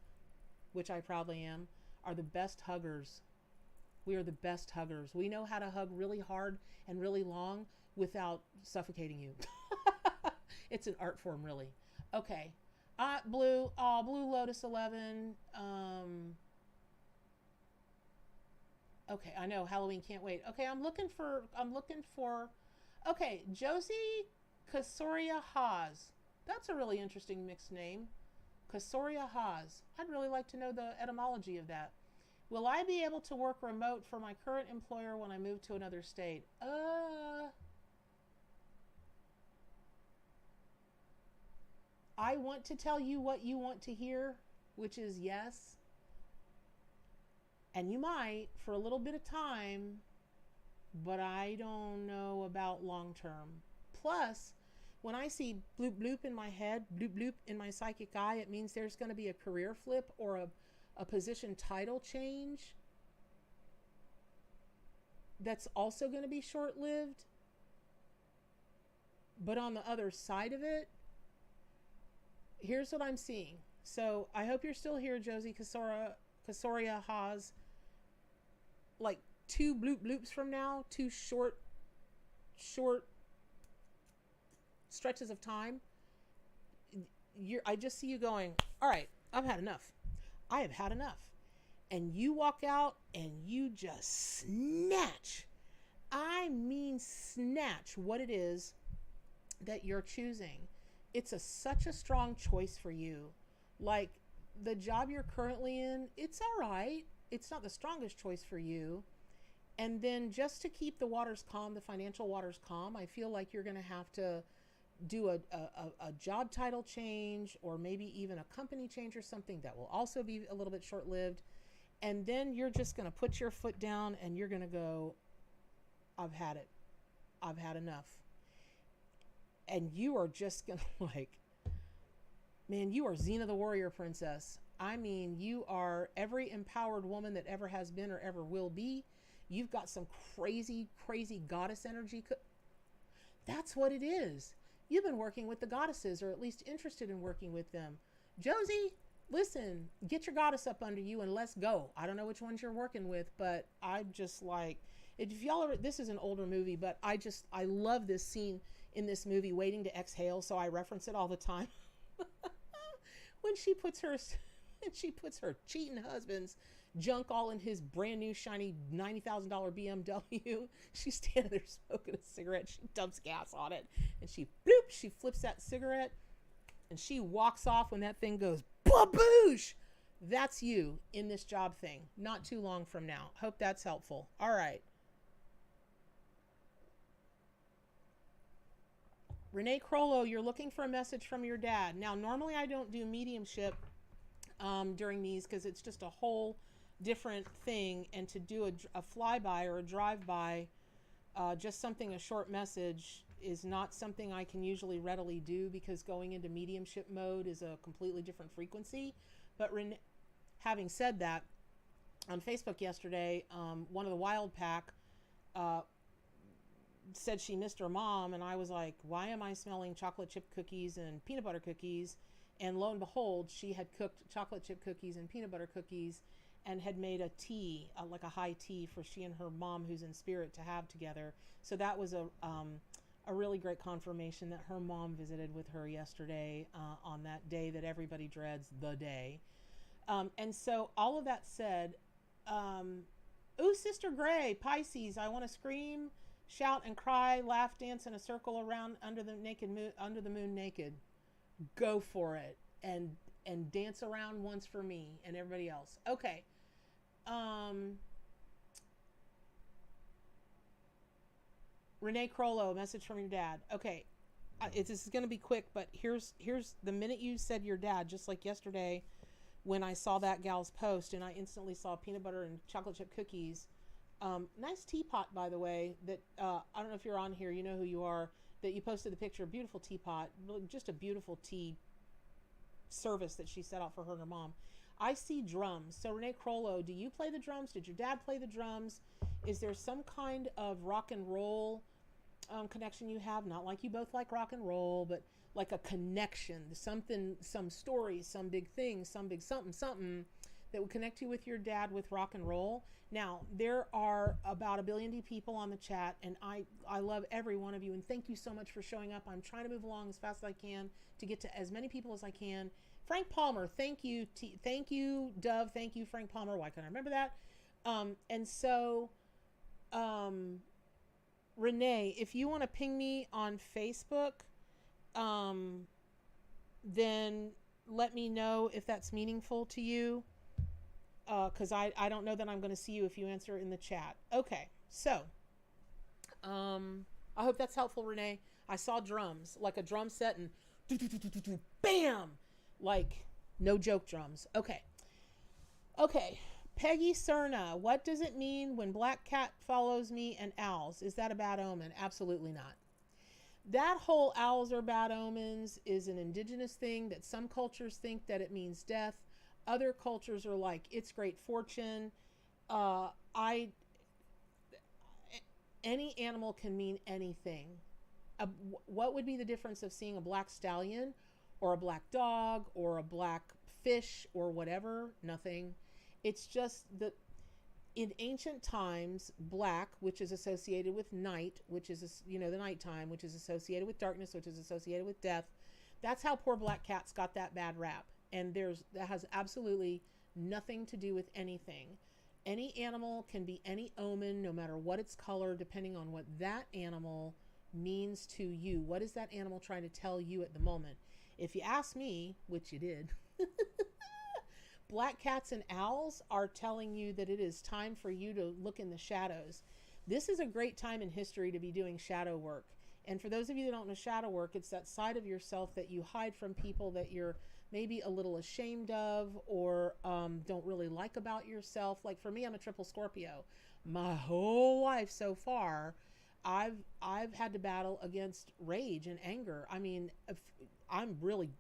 which I probably am, are the best huggers. We are the best huggers. We know how to hug really hard and really long without suffocating you. It's an art form, really. Okay. Blue Lotus 11. Okay, I know Halloween can't wait. Okay, I'm looking for okay, Josie Kasoria Haas. That's a really interesting mixed name. Kasoria Haas. I'd really like to know the etymology of that. Will I be able to work remote for my current employer when I move to another state? I want to tell you what you want to hear, which is yes. And you might for a little bit of time, but I don't know about long term. Plus, when I see bloop bloop in my head, bloop bloop in my psychic eye, it means there's going to be a career flip or a position title change that's also going to be short-lived. But on the other side of it, here's what I'm seeing. So I hope you're still here, Josie Kasoria Haas. Like 2 bloop bloops from now, 2 short stretches of time. I just see you going, all right, I've had enough. I have had enough. And you walk out and you just snatch. I mean snatch what it is that you're choosing. It's such a strong choice for you. Like the job you're currently in, it's all right. It's not the strongest choice for you. And then just to keep the waters calm, the financial waters calm, I feel like you're going to have to do a job title change, or maybe even a company change or something that will also be a little bit short-lived. And then you're just going to put your foot down and you're going to go, I've had it. I've had enough. And you are just going to like, man, you are Xena the Warrior Princess. I mean, you are every empowered woman that ever has been or ever will be. You've got some crazy, crazy goddess energy. That's what it is. You've been working with the goddesses, or at least interested in working with them. Josie, listen, get your goddess up under you and let's go. I don't know which ones you're working with, but I just like, if y'all are, this is an older movie, but I love this scene in this movie, Waiting to Exhale. So I reference it all the time. when she puts her, cheating husband's junk all in his brand new shiny $90,000 BMW. She's standing there smoking a cigarette. She dumps gas on it and she flips that cigarette and she walks off when that thing goes baboosh. That's you in this job thing. Not too long from now. Hope that's helpful. All right. Renee Crollo, you're looking for a message from your dad. Now, normally I don't do mediumship during these because it's just a whole different thing. And to do a flyby or a drive-by, just something, a short message, is not something I can usually readily do because going into mediumship mode is a completely different frequency. But having said that, on Facebook yesterday, one of the Wild Pack said she missed her mom, and I was like, why am I smelling chocolate chip cookies and peanut butter cookies? And lo and behold, she had cooked chocolate chip cookies and peanut butter cookies and had made a tea, like a high tea for she and her mom, who's in spirit, to have together. So that was a really great confirmation that her mom visited with her yesterday on that day that everybody dreads, the day. And so all of that said, ooh, Sister Gray, Pisces, I want to scream, shout and cry, laugh, dance in a circle around under the moon naked. Go for it and dance around once for me and everybody else. Okay. Renee Crollo, message from your dad. Okay. This is going to be quick, but here's the minute you said your dad, just like yesterday when I saw that gal's post and I instantly saw peanut butter and chocolate chip cookies. Nice teapot, by the way, that I don't know if you're on here, you know who you are, that you posted the picture. Beautiful teapot, just a beautiful tea service that she set out for her and her mom. I see drums. So Renee Crollo, do you play the drums? Did your dad play the drums? Is there some kind of rock and roll connection you have? Not like you both like rock and roll, but like a connection, something, some story, some big thing, some big something that would connect you with your dad with rock and roll. Now, there are about 1 billion people on the chat, and I love every one of you, and thank you so much for showing up. I'm trying to move along as fast as I can to get to as many people as I can. Frank Palmer, thank you. Thank you, Dove. Thank you, Frank Palmer. Why can't I remember that? And so, Renee, if you want to ping me on Facebook, then let me know if that's meaningful to you. Because I don't know that I'm going to see you if you answer in the chat. Okay, so I hope that's helpful, Renee. I saw drums, like a drum set, and bam, like no joke drums. Okay. Peggy Cerna, what does it mean when black cat follows me and owls? Is that a bad omen? Absolutely not. That whole owls are bad omens is an indigenous thing that some cultures think that it means death. Other cultures are like, it's great fortune. Any animal can mean anything. What would be the difference of seeing a black stallion or a black dog or a black fish or whatever? Nothing. It's just that in ancient times, black, which is associated with night, which is, the nighttime, which is associated with darkness, which is associated with death. That's how poor black cats got that bad rap. And that has absolutely nothing to do with anything. Any animal can be any omen, no matter what its color, depending on what that animal means to you. What is that animal trying to tell you at the moment? If you ask me, which you did, black cats and owls are telling you that it is time for you to look in the shadows. This is a great time in history to be doing shadow work. And for those of you that don't know shadow work, it's that side of yourself that you hide from people that you're maybe a little ashamed of or don't really like about yourself. Like for me, I'm a triple Scorpio. My whole life so far, I've had to battle against rage and anger. I mean, I'm really,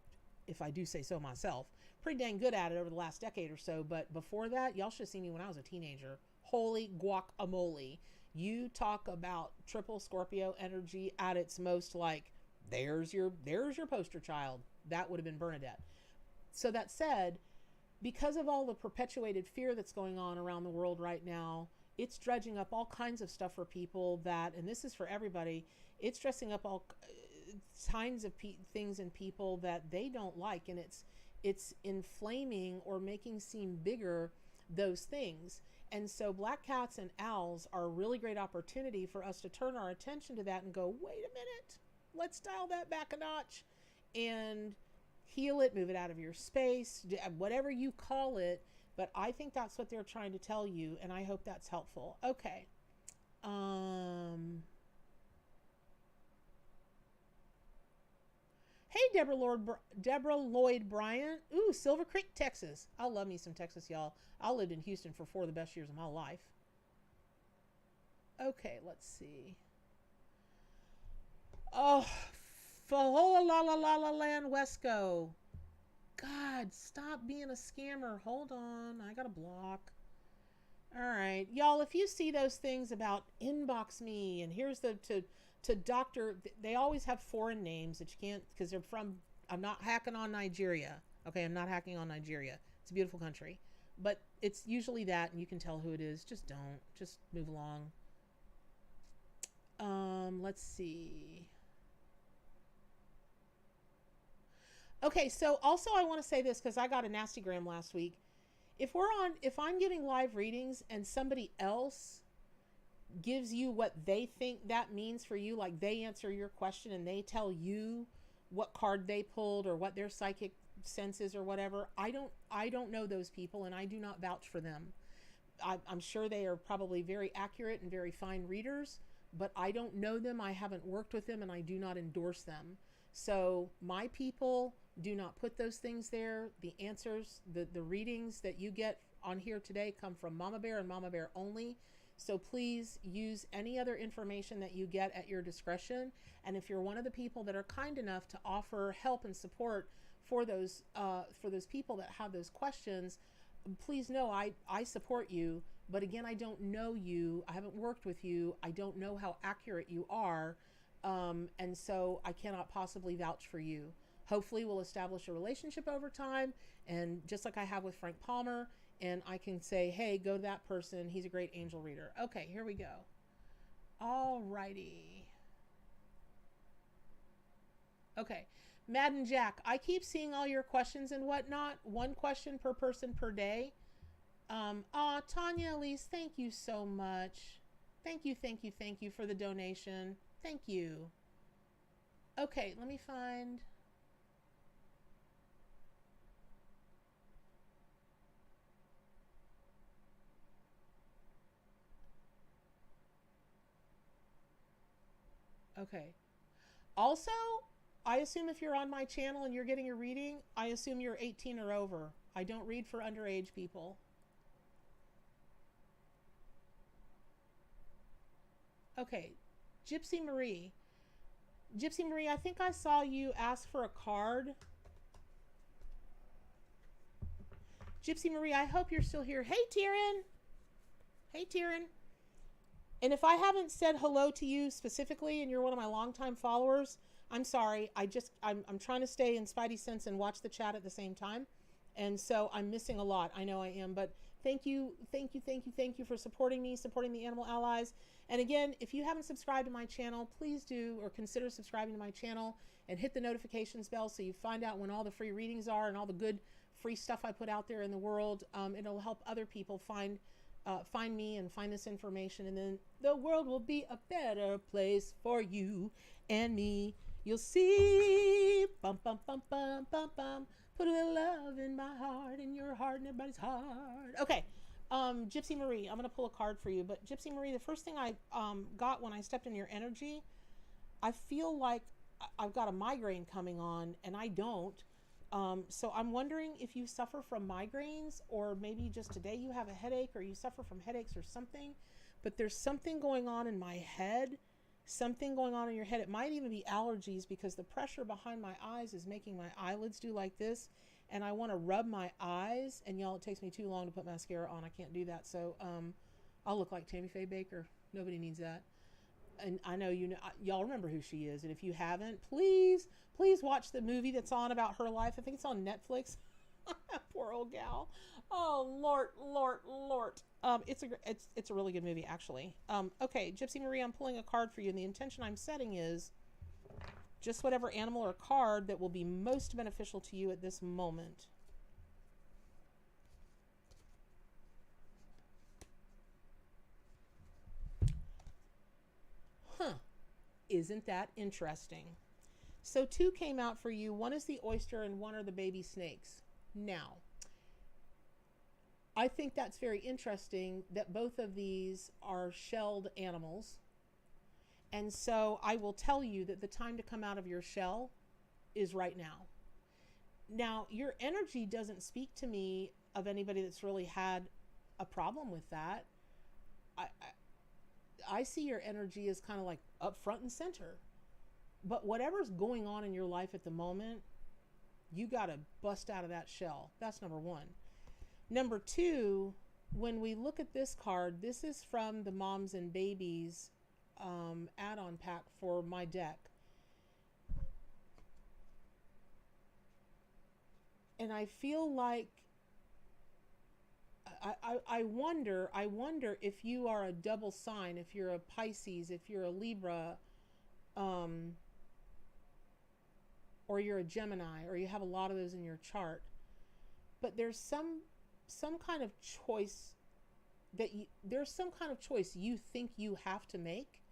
if I do say so myself, pretty dang good at it over the last decade or so. But before that, y'all should have seen me when I was a teenager. Holy guacamole. You talk about triple Scorpio energy at its most, like there's your poster child. That would have been Bernadette. So that said, because of all the perpetuated fear that's going on around the world right now, it's dredging up all kinds of stuff for people that, and this is for everybody, it's dressing up all kinds of things in people that they don't like, and it's inflaming or making seem bigger those things. And so black cats and owls are a really great opportunity for us to turn our attention to that and go, wait a minute, let's dial that back a notch and heal it, move it out of your space, whatever you call it. But I think that's what they're trying to tell you, and I hope that's helpful. Okay. Hey, Deborah Lloyd Bryant. Ooh, Silver Creek, Texas. I love me some Texas, y'all. I lived in Houston for 4 of the best years of my life. Okay, let's see. Oh, Fahola La La La La Land Wesco. God, stop being a scammer. Hold on. I got to block. All right. Y'all, if you see those things about inbox me and here's the to doctor, they always have foreign names that you can't, because they're from, I'm not hacking on Nigeria. Okay, I'm not hacking on Nigeria. It's a beautiful country. But it's usually that, and you can tell who it is. Just don't. Just move along. Let's see. Okay, so also I want to say this because I got a nasty gram last week. If I'm giving live readings and somebody else gives you what they think that means for you, like they answer your question and they tell you what card they pulled or what their psychic sense is or whatever, I don't know those people, and I do not vouch for them. I'm sure they are probably very accurate and very fine readers, but I don't know them, I haven't worked with them, and I do not endorse them. So my people, do not put those things there. The answers, the readings that you get on here today come from Mama Bear and Mama Bear only. So please use any other information that you get at your discretion. And if you're one of the people that are kind enough to offer help and support for those people that have those questions, please know I support you. But again, I don't know you. I haven't worked with you. I don't know how accurate you are. And so I cannot possibly vouch for you. Hopefully we'll establish a relationship over time, and just like I have with Frank Palmer, and I can say, hey, go to that person. He's a great angel reader. Okay, here we go. All righty. Okay. Madden Jack, I keep seeing all your questions and whatnot. 1 question per person per day. Tanya Elise, thank you so much. Thank you for the donation. Thank you. Okay, let me find... Okay. Also, I assume if you're on my channel and you're getting a reading, I assume you're 18 or over. I don't read for underage people. Okay. Gypsy Marie. Gypsy Marie, I think I saw you ask for a card. Gypsy Marie, I hope you're still here. Hey, Tyrion. Hey, Tyrion. And if I haven't said hello to you specifically and you're one of my longtime followers, I'm sorry. I'm trying to stay in Spidey sense and watch the chat at the same time. And so I'm missing a lot. I know I am, but thank you for supporting me, supporting the Animal Allies. And again, if you haven't subscribed to my channel, please do, or consider subscribing to my channel and hit the notifications bell so you find out when all the free readings are and all the good free stuff I put out there in the world. It'll help other people find me and find this information, and then the world will be a better place for you and me. You'll see, bum bum bum bum bum bum. Put a little love in my heart, in your heart, and everybody's heart. Okay, Gypsy Marie, I'm gonna pull a card for you. But Gypsy Marie, the first thing I got when I stepped in your energy, I feel like I've got a migraine coming on, and I don't. So I'm wondering if you suffer from migraines, or maybe just today you have a headache, or you suffer from headaches or something. But there's something going on in my head, something going on in your head. It might even be allergies, because the pressure behind my eyes is making my eyelids do like this. And I want to rub my eyes, and y'all, it takes me too long to put mascara on. I can't do that. So I'll look like Tammy Faye Baker. Nobody needs that. And I know y'all remember who she is. And if you haven't, please watch the movie that's on about her life. I think it's on Netflix. Poor old gal. Oh Lord, Lord, Lord. It's a really good movie actually. Okay, Gypsy Marie, I'm pulling a card for you, and the intention I'm setting is just whatever animal or card that will be most beneficial to you at this moment. Huh. Isn't that interesting? So two came out for you. One is the oyster and one are the baby snakes. Now, I think that's very interesting that both of these are shelled animals. And so I will tell you that the time to come out of your shell is right now. Now, your energy doesn't speak to me of anybody that's really had a problem with that. I see your energy as kind of like up front and center. But whatever's going on in your life at the moment, you got to bust out of that shell. That's number one. Number two, when we look at this card, this is from the Moms and Babies add-on pack for my deck. And I feel like I wonder if you are a double sign, if you're a Pisces, if you're a Libra, or you're a Gemini, or you have a lot of those in your chart. But there's some kind of choice there's some kind of choice you think you have to make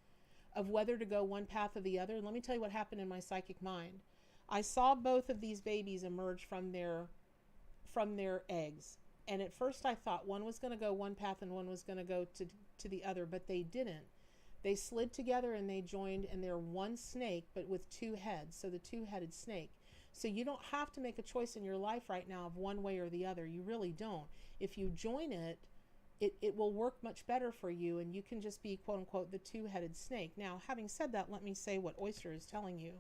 of whether to go one path or the other. And let me tell you what happened in my psychic mind. I saw both of these babies emerge from their eggs. And at first I thought one was going to go one path and one was going to go to the other, but they didn't. They slid together and they joined, and they're one snake, but with two heads. So the two-headed snake. So you don't have to make a choice in your life right now of one way or the other. You really don't. If you join it, it will work much better for you, and you can just be, quote unquote, the two-headed snake. Now, having said that, let me say what Oyster is telling you.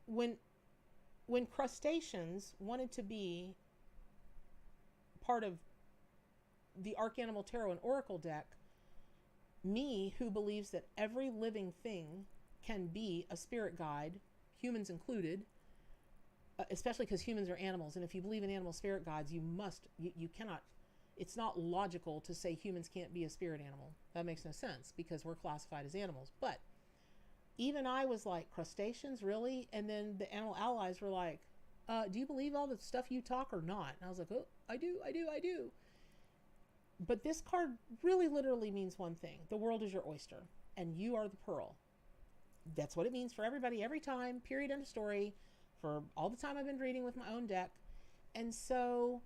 When crustaceans wanted to be part of the Arcanimal Tarot and Oracle deck, me, who believes that every living thing can be a spirit guide, humans included, especially because humans are animals, and if you believe in animal spirit guides, you cannot, it's not logical to say humans can't be a spirit animal. That makes no sense because we're classified as animals. But even I was like, crustaceans, really? And then the animal allies were like, do you believe all the stuff you talk or not? And I was like, oh, I do. But this card really literally means one thing. The world is your oyster, and you are the pearl. That's what it means for everybody, every time, period, end of story, for all the time I've been reading with my own deck. And so,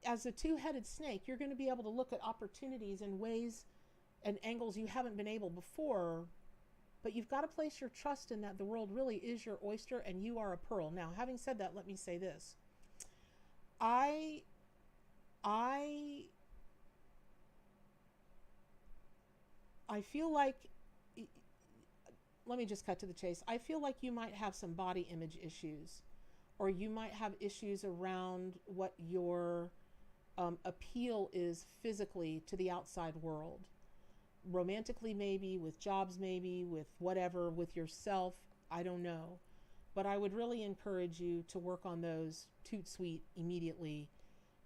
as a two-headed snake, you're going to be able to look at opportunities in ways and angles you haven't been able before, but you've got to place your trust in that the world really is your oyster and you are a pearl. Now, having said that, let me say this. I feel like, let me just cut to the chase. I feel like you might have some body image issues, or you might have issues around what your appeal is physically to the outside world. Romantically, maybe, with jobs, maybe, with whatever, with yourself, I don't know. But I would really encourage you to work on those toot sweet immediately.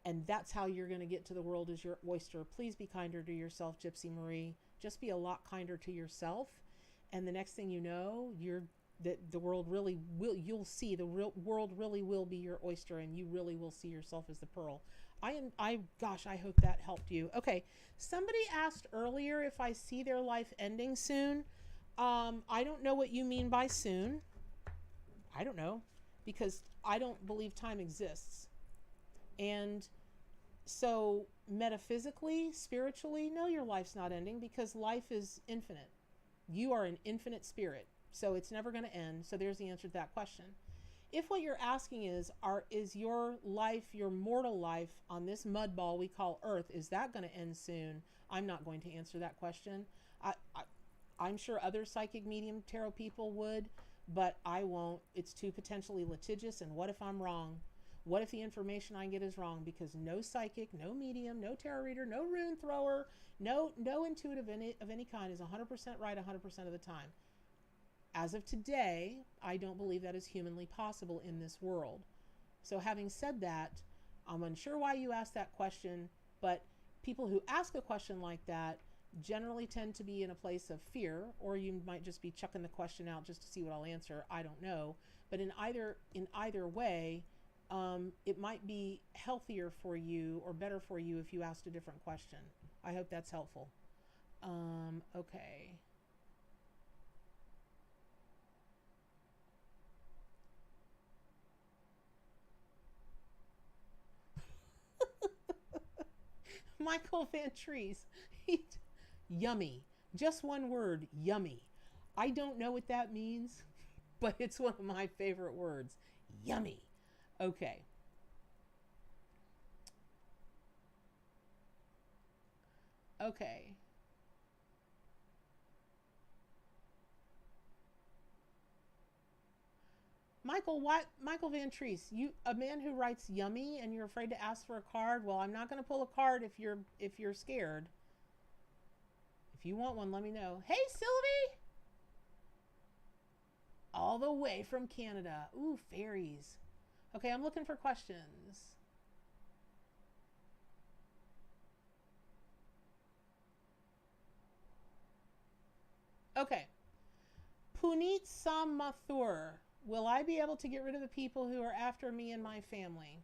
And that's how you're going to get to the world as your oyster. Please be kinder to yourself, Gypsy Marie. Just be a lot kinder to yourself. And the next thing you know, the world really will, you'll see the world really will be your oyster, and you really will see yourself as the pearl. Gosh, I hope that helped you. Okay, somebody asked earlier if I see their life ending soon. I don't know what you mean by soon. I don't know, because I don't believe time exists. And so metaphysically, spiritually, no, your life's not ending, because life is infinite. You are an infinite spirit, so it's never going to end. So there's the answer to that question. If what you're asking is your life, your mortal life on this mud ball we call Earth, is that going to end soon? I'm not going to answer that question. I'm sure other psychic medium tarot people would, but I won't. It's too potentially litigious, and what if I'm wrong? What if the information I get is wrong? Because no psychic, no medium, no tarot reader, no rune thrower, no intuitive of any kind is 100% right 100% of the time. As of today, I don't believe that is humanly possible in this world. So having said that, I'm unsure why you asked that question, but people who ask a question like that generally tend to be in a place of fear, or you might just be chucking the question out just to see what I'll answer. I don't know. But in either way, it might be healthier for you or better for you if you asked a different question. I hope that's helpful. Okay. Michael Van Trees. Yummy. Just one word, yummy. I don't know what that means, but it's one of my favorite words. Yummy. Okay. Okay. Michael, what? Michael Van Trees, you a man who writes yummy and you're afraid to ask for a card? Well, I'm not going to pull a card if you're scared. If you want one, let me know. Hey, Sylvie! All the way from Canada. Ooh, fairies. Okay, I'm looking for questions. Okay. Puneet Samathur. Will I be able to get rid of the people who are after me and my family?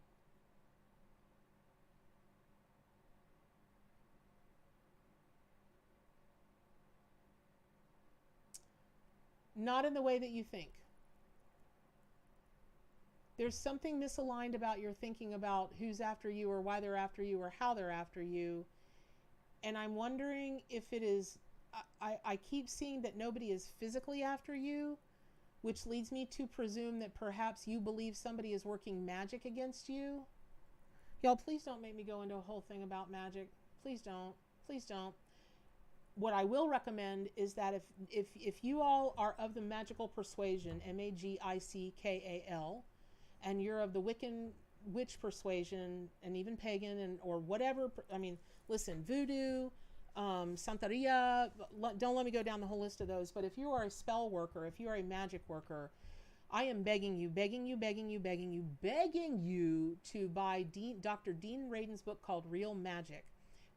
Not in the way that you think. There's something misaligned about your thinking about who's after you or why they're after you or how they're after you. And I'm wondering if it is, I keep seeing that nobody is physically after you, which leads me to presume that perhaps you believe somebody is working magic against you. Y'all, please don't make me go into a whole thing about magic. Please don't. Please don't. What I will recommend is that if you all are of the magical persuasion, Magicikal, and you're of the Wiccan witch persuasion, and even pagan, and or whatever, I mean, listen, voodoo, Santeria, don't let me go down the whole list of those, but if you are a spell worker, if you are a magic worker, I am begging you to buy Dr. Dean Radin's book called Real Magic,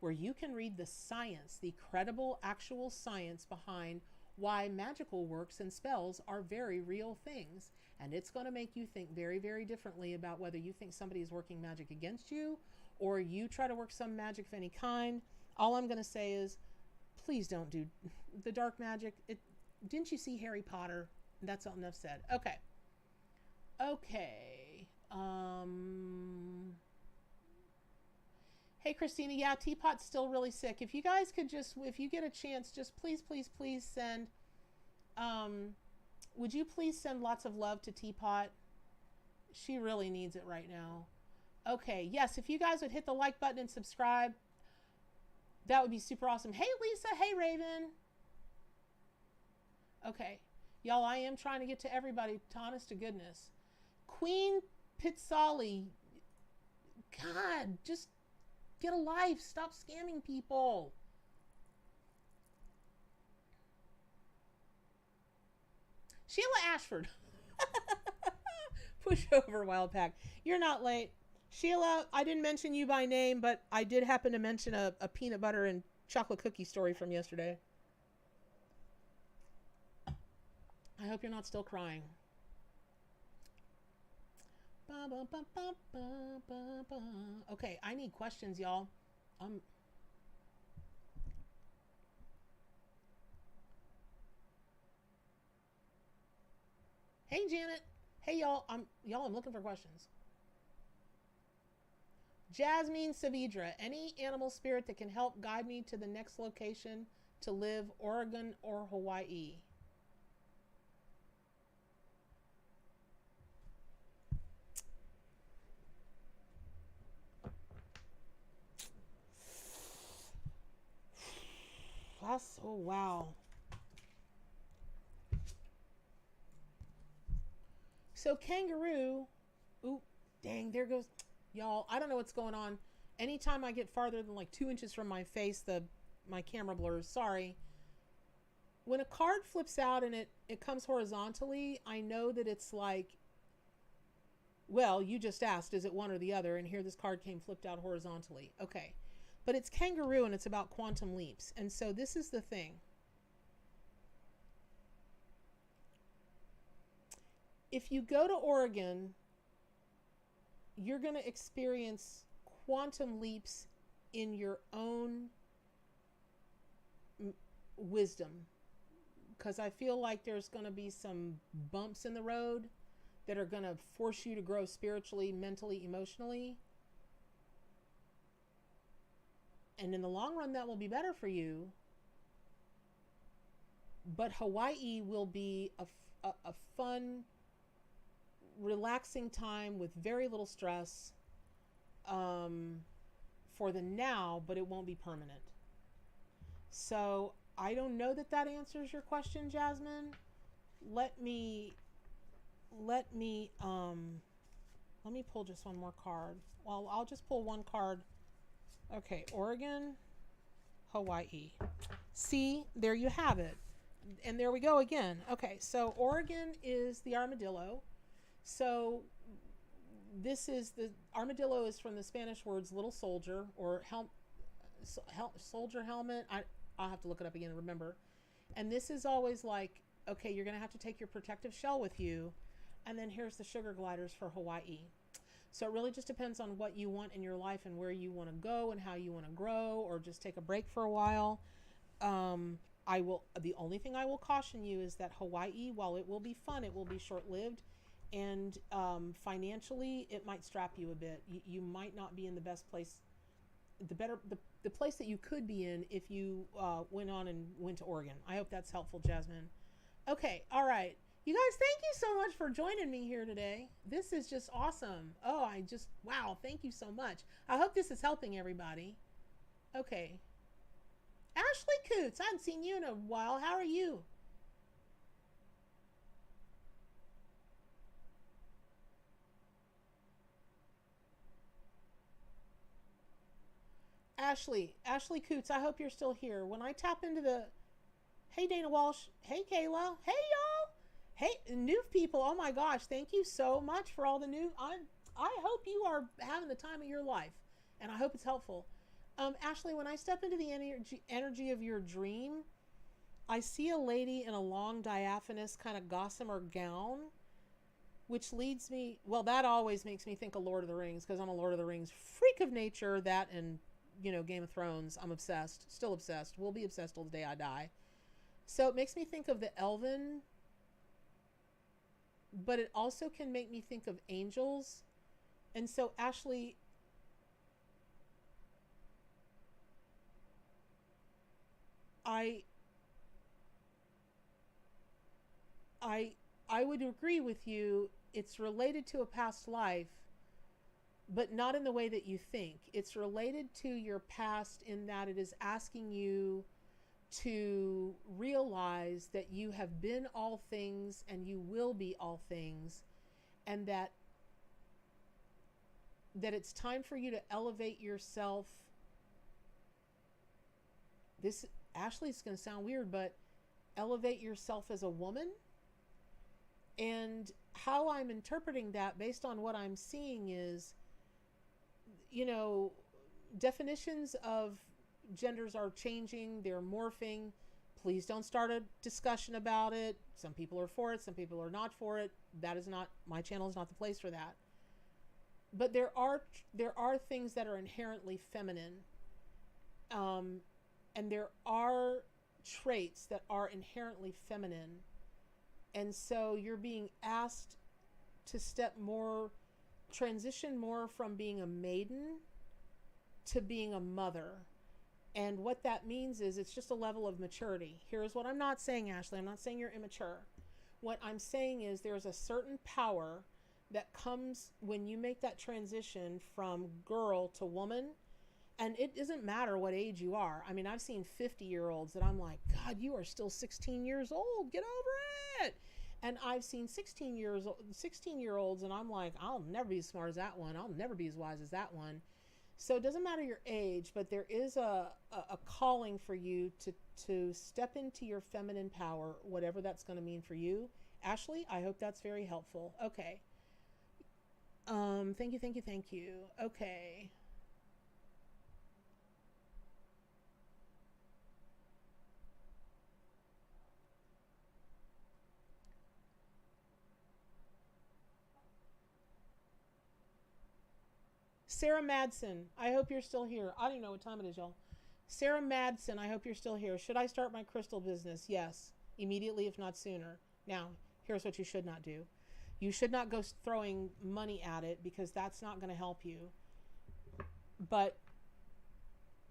where you can read the science, the credible, actual science behind why magical works and spells are very real things. And it's going to make you think very, very differently about whether you think somebody is working magic against you or you try to work some magic of any kind. All I'm going to say is, please don't do the dark magic. Didn't you see Harry Potter? That's all, enough said. Okay. Okay. Hey, Christina. Yeah, Teapot's still really sick. If you guys could just, if you get a chance, just please send, would you please send lots of love to Teapot? She really needs it right now. Okay. Yes. If you guys would hit the like button and subscribe, that would be super awesome. Hey, Lisa. Hey, Raven. Okay. Y'all, I am trying to get to everybody, honest to goodness. Queen Pizzali. God, just get a life. Stop scamming people. Sheila Ashford. Push over, Wild Pack. You're not late. Sheila, I didn't mention you by name, but I did happen to mention a peanut butter and chocolate cookie story from yesterday. I hope you're not still crying. Okay, I need questions, y'all. Hey, Janet. Hey, y'all. I'm looking for questions. Jasmine Savidra. Any animal spirit that can help guide me to the next location to live, Oregon or Hawaii? That's, oh, wow. So kangaroo, ooh, dang, there goes, y'all, I don't know what's going on. Anytime I get farther than like 2 inches from my face, my camera blurs. Sorry. when a card flips out and it comes horizontally, I know that it's like, well, you just asked, is it one or the other? And here this card came flipped out horizontally. Okay. But it's kangaroo and it's about quantum leaps. And so this is the thing. If you go to Oregon, you're going to experience quantum leaps in your own wisdom. Because I feel like there's going to be some bumps in the road that are going to force you to grow spiritually, mentally, emotionally. And in the long run, that will be better for you. But Hawaii will be a fun, relaxing time with very little stress for the now, but it won't be permanent. So I don't know that that answers your question, Jasmine. Let me pull just one more card. Well, I'll just pull one card. Okay, Oregon, Hawaii. See, there you have it. And there we go again. Okay, so Oregon is the armadillo. So this is the armadillo is from the Spanish words little soldier or soldier helmet. I'll have to look it up again and remember. And this is always like, okay, you're going to have to take your protective shell with you. And then here's the sugar gliders for Hawaii. So it really just depends on what you want in your life and where you want to go and how you want to grow, or just take a break for a while. The only thing I will caution you is that Hawaii, while it will be fun, it will be short-lived. And financially, it might strap you a bit. You might not be in the best place, the place that you could be in if you went to Oregon. I hope that's helpful, Jasmine. Okay, all right. You guys, thank you so much for joining me here today. This is just awesome. Oh, wow, thank you so much. I hope this is helping everybody. Okay. Ashley Coots, I haven't seen you in a while. How are you? Ashley Coots, I hope you're still here. When I tap into hey, Dana Walsh. Hey, Kayla. Hey, y'all. Hey, new people. Oh my gosh. Thank you so much for all the new. I hope you are having the time of your life, and I hope it's helpful. Ashley, when I step into the energy of your dream, I see a lady in a long diaphanous kind of gossamer gown, which leads me, well, that always makes me think of Lord of the Rings, because I'm a Lord of the Rings freak of nature. That and, Game of Thrones, I'm obsessed, still obsessed, will be obsessed till the day I die. So it makes me think of the elven, but it also can make me think of angels. And so, Ashley, I would agree with you. It's related to a past life, but not in the way that you think. It's related to your past in that it is asking you to realize that you have been all things and you will be all things, and that it's time for you to elevate yourself. This, Ashley, is going to sound weird, but elevate yourself as a woman. And how I'm interpreting that based on what I'm seeing is, definitions of genders are changing, they're morphing. Please don't start a discussion about it. Some people are for it, some people are not for it. That is not, my channel is not the place for that. But there are things that are inherently feminine. And there are traits that are inherently feminine. And so you're being asked to transition more from being a maiden to being a mother. And what that means is it's just a level of maturity. Here's what I'm not saying, Ashley. I'm not saying you're immature. What I'm saying is there's a certain power that comes when you make that transition from girl to woman. And it doesn't matter what age you are. I mean, I've seen 50-year-olds that I'm like, God, you are still 16 years old. Get over it. And I've seen 16-year-olds and I'm like, I'll never be as smart as that one. I'll never be as wise as that one. So it doesn't matter your age, but there is a calling for you to step into your feminine power, whatever that's going to mean for you. Ashley, I hope that's very helpful. Okay. Thank you, thank you, thank you. Okay. Sarah Madsen, I hope you're still here. I don't even know what time it is, y'all. Sarah Madsen, I hope you're still here. Should I start my crystal business? Yes, immediately, if not sooner. Now, here's what you should not do. You should not go throwing money at it, because that's not going to help you. But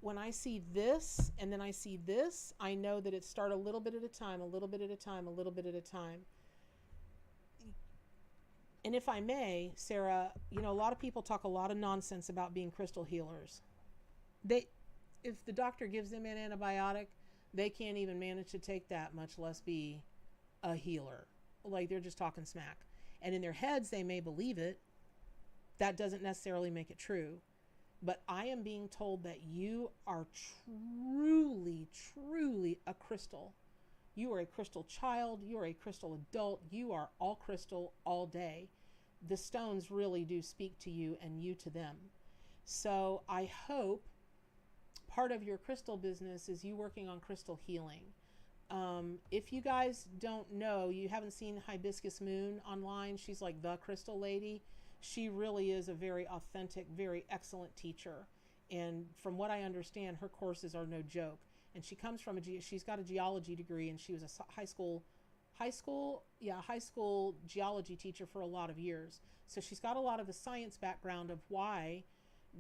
when I see this and then I see this, I know that it's start a little bit at a time, a little bit at a time, a little bit at a time. And if I may, Sarah, you know, a lot of people talk a lot of nonsense about being crystal healers. If the doctor gives them an antibiotic, they can't even manage to take that, much less be a healer. Like, they're just talking smack. And in their heads, they may believe it. That doesn't necessarily make it true. But I am being told that you are truly, truly a crystal. You are a crystal child. You are a crystal adult. You are all crystal all day. The stones really do speak to you and you to them. So I hope part of your crystal business is you working on crystal healing. If you guys don't know, you haven't seen Hibiscus Moon online. She's like the crystal lady. She really is a very authentic, very excellent teacher. And from what I understand, her courses are no joke. And she comes from she's got a geology degree, and she was a high school geology teacher for a lot of years. So she's got a lot of the science background of why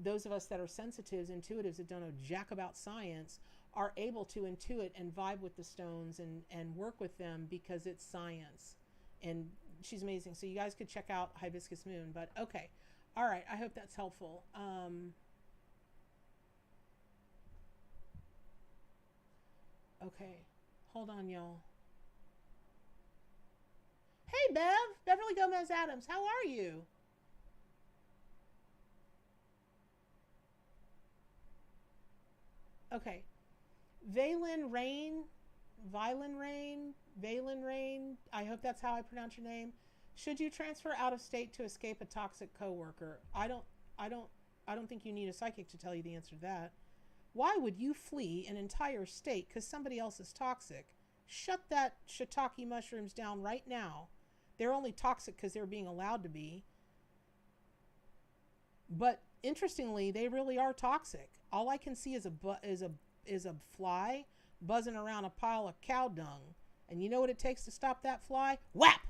those of us that are sensitives, intuitives, that don't know jack about science are able to intuit and vibe with the stones and work with them, because it's science. And she's amazing. So you guys could check out Hibiscus Moon. But okay. All right. I hope that's helpful. Okay. Hold on, y'all. Hey, Beverly Gomez Adams. How are you? Okay. Valen Rain, Violin Rain, Valen Rain. I hope that's how I pronounce your name. Should you transfer out of state to escape a toxic coworker? I don't think you need a psychic to tell you the answer to that. Why would you flee an entire state because somebody else is toxic? Shut that shiitake mushrooms down right now. They're only toxic because they're being allowed to be. But interestingly, they really are toxic. All I can see is a fly buzzing around a pile of cow dung. And you know what it takes to stop that fly? Whap!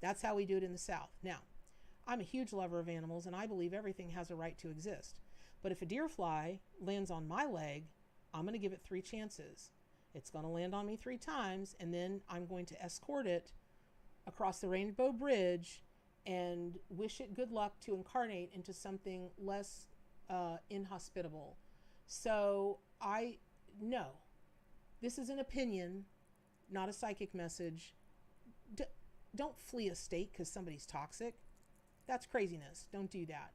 That's how we do it in the South. Now, I'm a huge lover of animals, and I believe everything has a right to exist. But if a deer fly lands on my leg, I'm going to give it 3 chances. It's going to land on me 3 times, and then I'm going to escort it across the Rainbow Bridge and wish it good luck to incarnate into something less inhospitable. So no, this is an opinion, not a psychic message. Don't flee a state because somebody's toxic. That's craziness. Don't do that.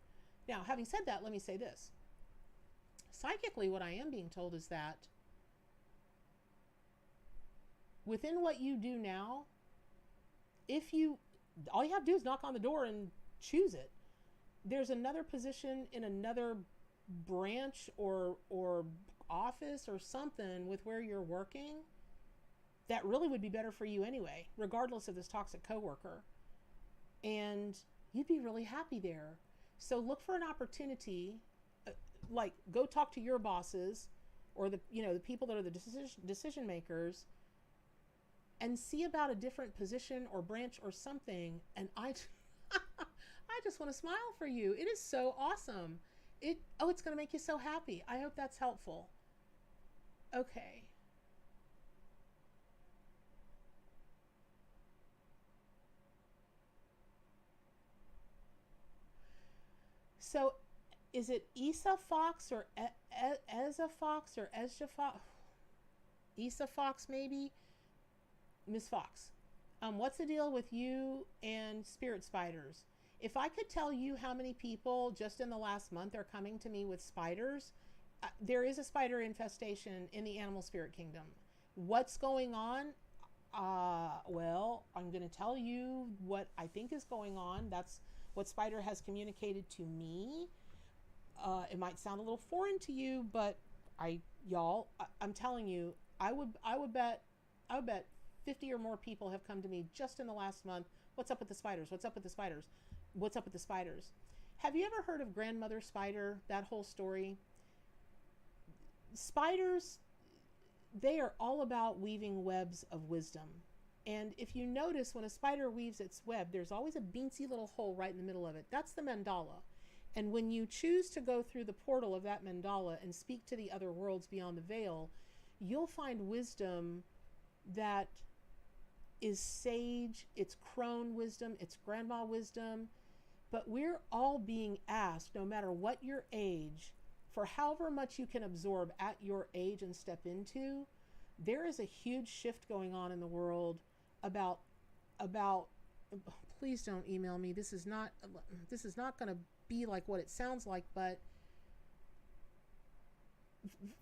Now, having said that, let me say this. Psychically, what I am being told is that within what you do now, all you have to do is knock on the door and choose it. There's another position in another branch or office or something with where you're working that really would be better for you anyway, regardless of this toxic coworker. And you'd be really happy there. So look for an opportunity, like go talk to your bosses or the people that are the decision makers, and see about a different position or branch or something. And I just want to smile for you. It is so awesome. It's going to make you so happy. I hope that's helpful. Okay. So is it Issa Fox or Eza Fox or Ezja Fox? Issa Fox, maybe? Miss Fox. What's the deal with you and spirit spiders? If I could tell you how many people just in the last month are coming to me with spiders, there is a spider infestation in the animal spirit kingdom. What's going on? Well, I'm going to tell you what I think is going on. That's what Spider has communicated to me. It might sound a little foreign to you, but I'm telling you, I would bet 50 or more people have come to me just in the last month. What's up with the spiders? What's up with the spiders? What's up with the spiders? Have you ever heard of Grandmother Spider? That whole story? Spiders, they are all about weaving webs of wisdom. And if you notice, when a spider weaves its web, there's always a beansy little hole right in the middle of it. That's the mandala. And when you choose to go through the portal of that mandala and speak to the other worlds beyond the veil, you'll find wisdom that is sage, it's crone wisdom, it's grandma wisdom. But we're all being asked, no matter what your age, for however much you can absorb at your age and step into, there is a huge shift going on in the world about please don't email me. This is not going to be like what it sounds like, but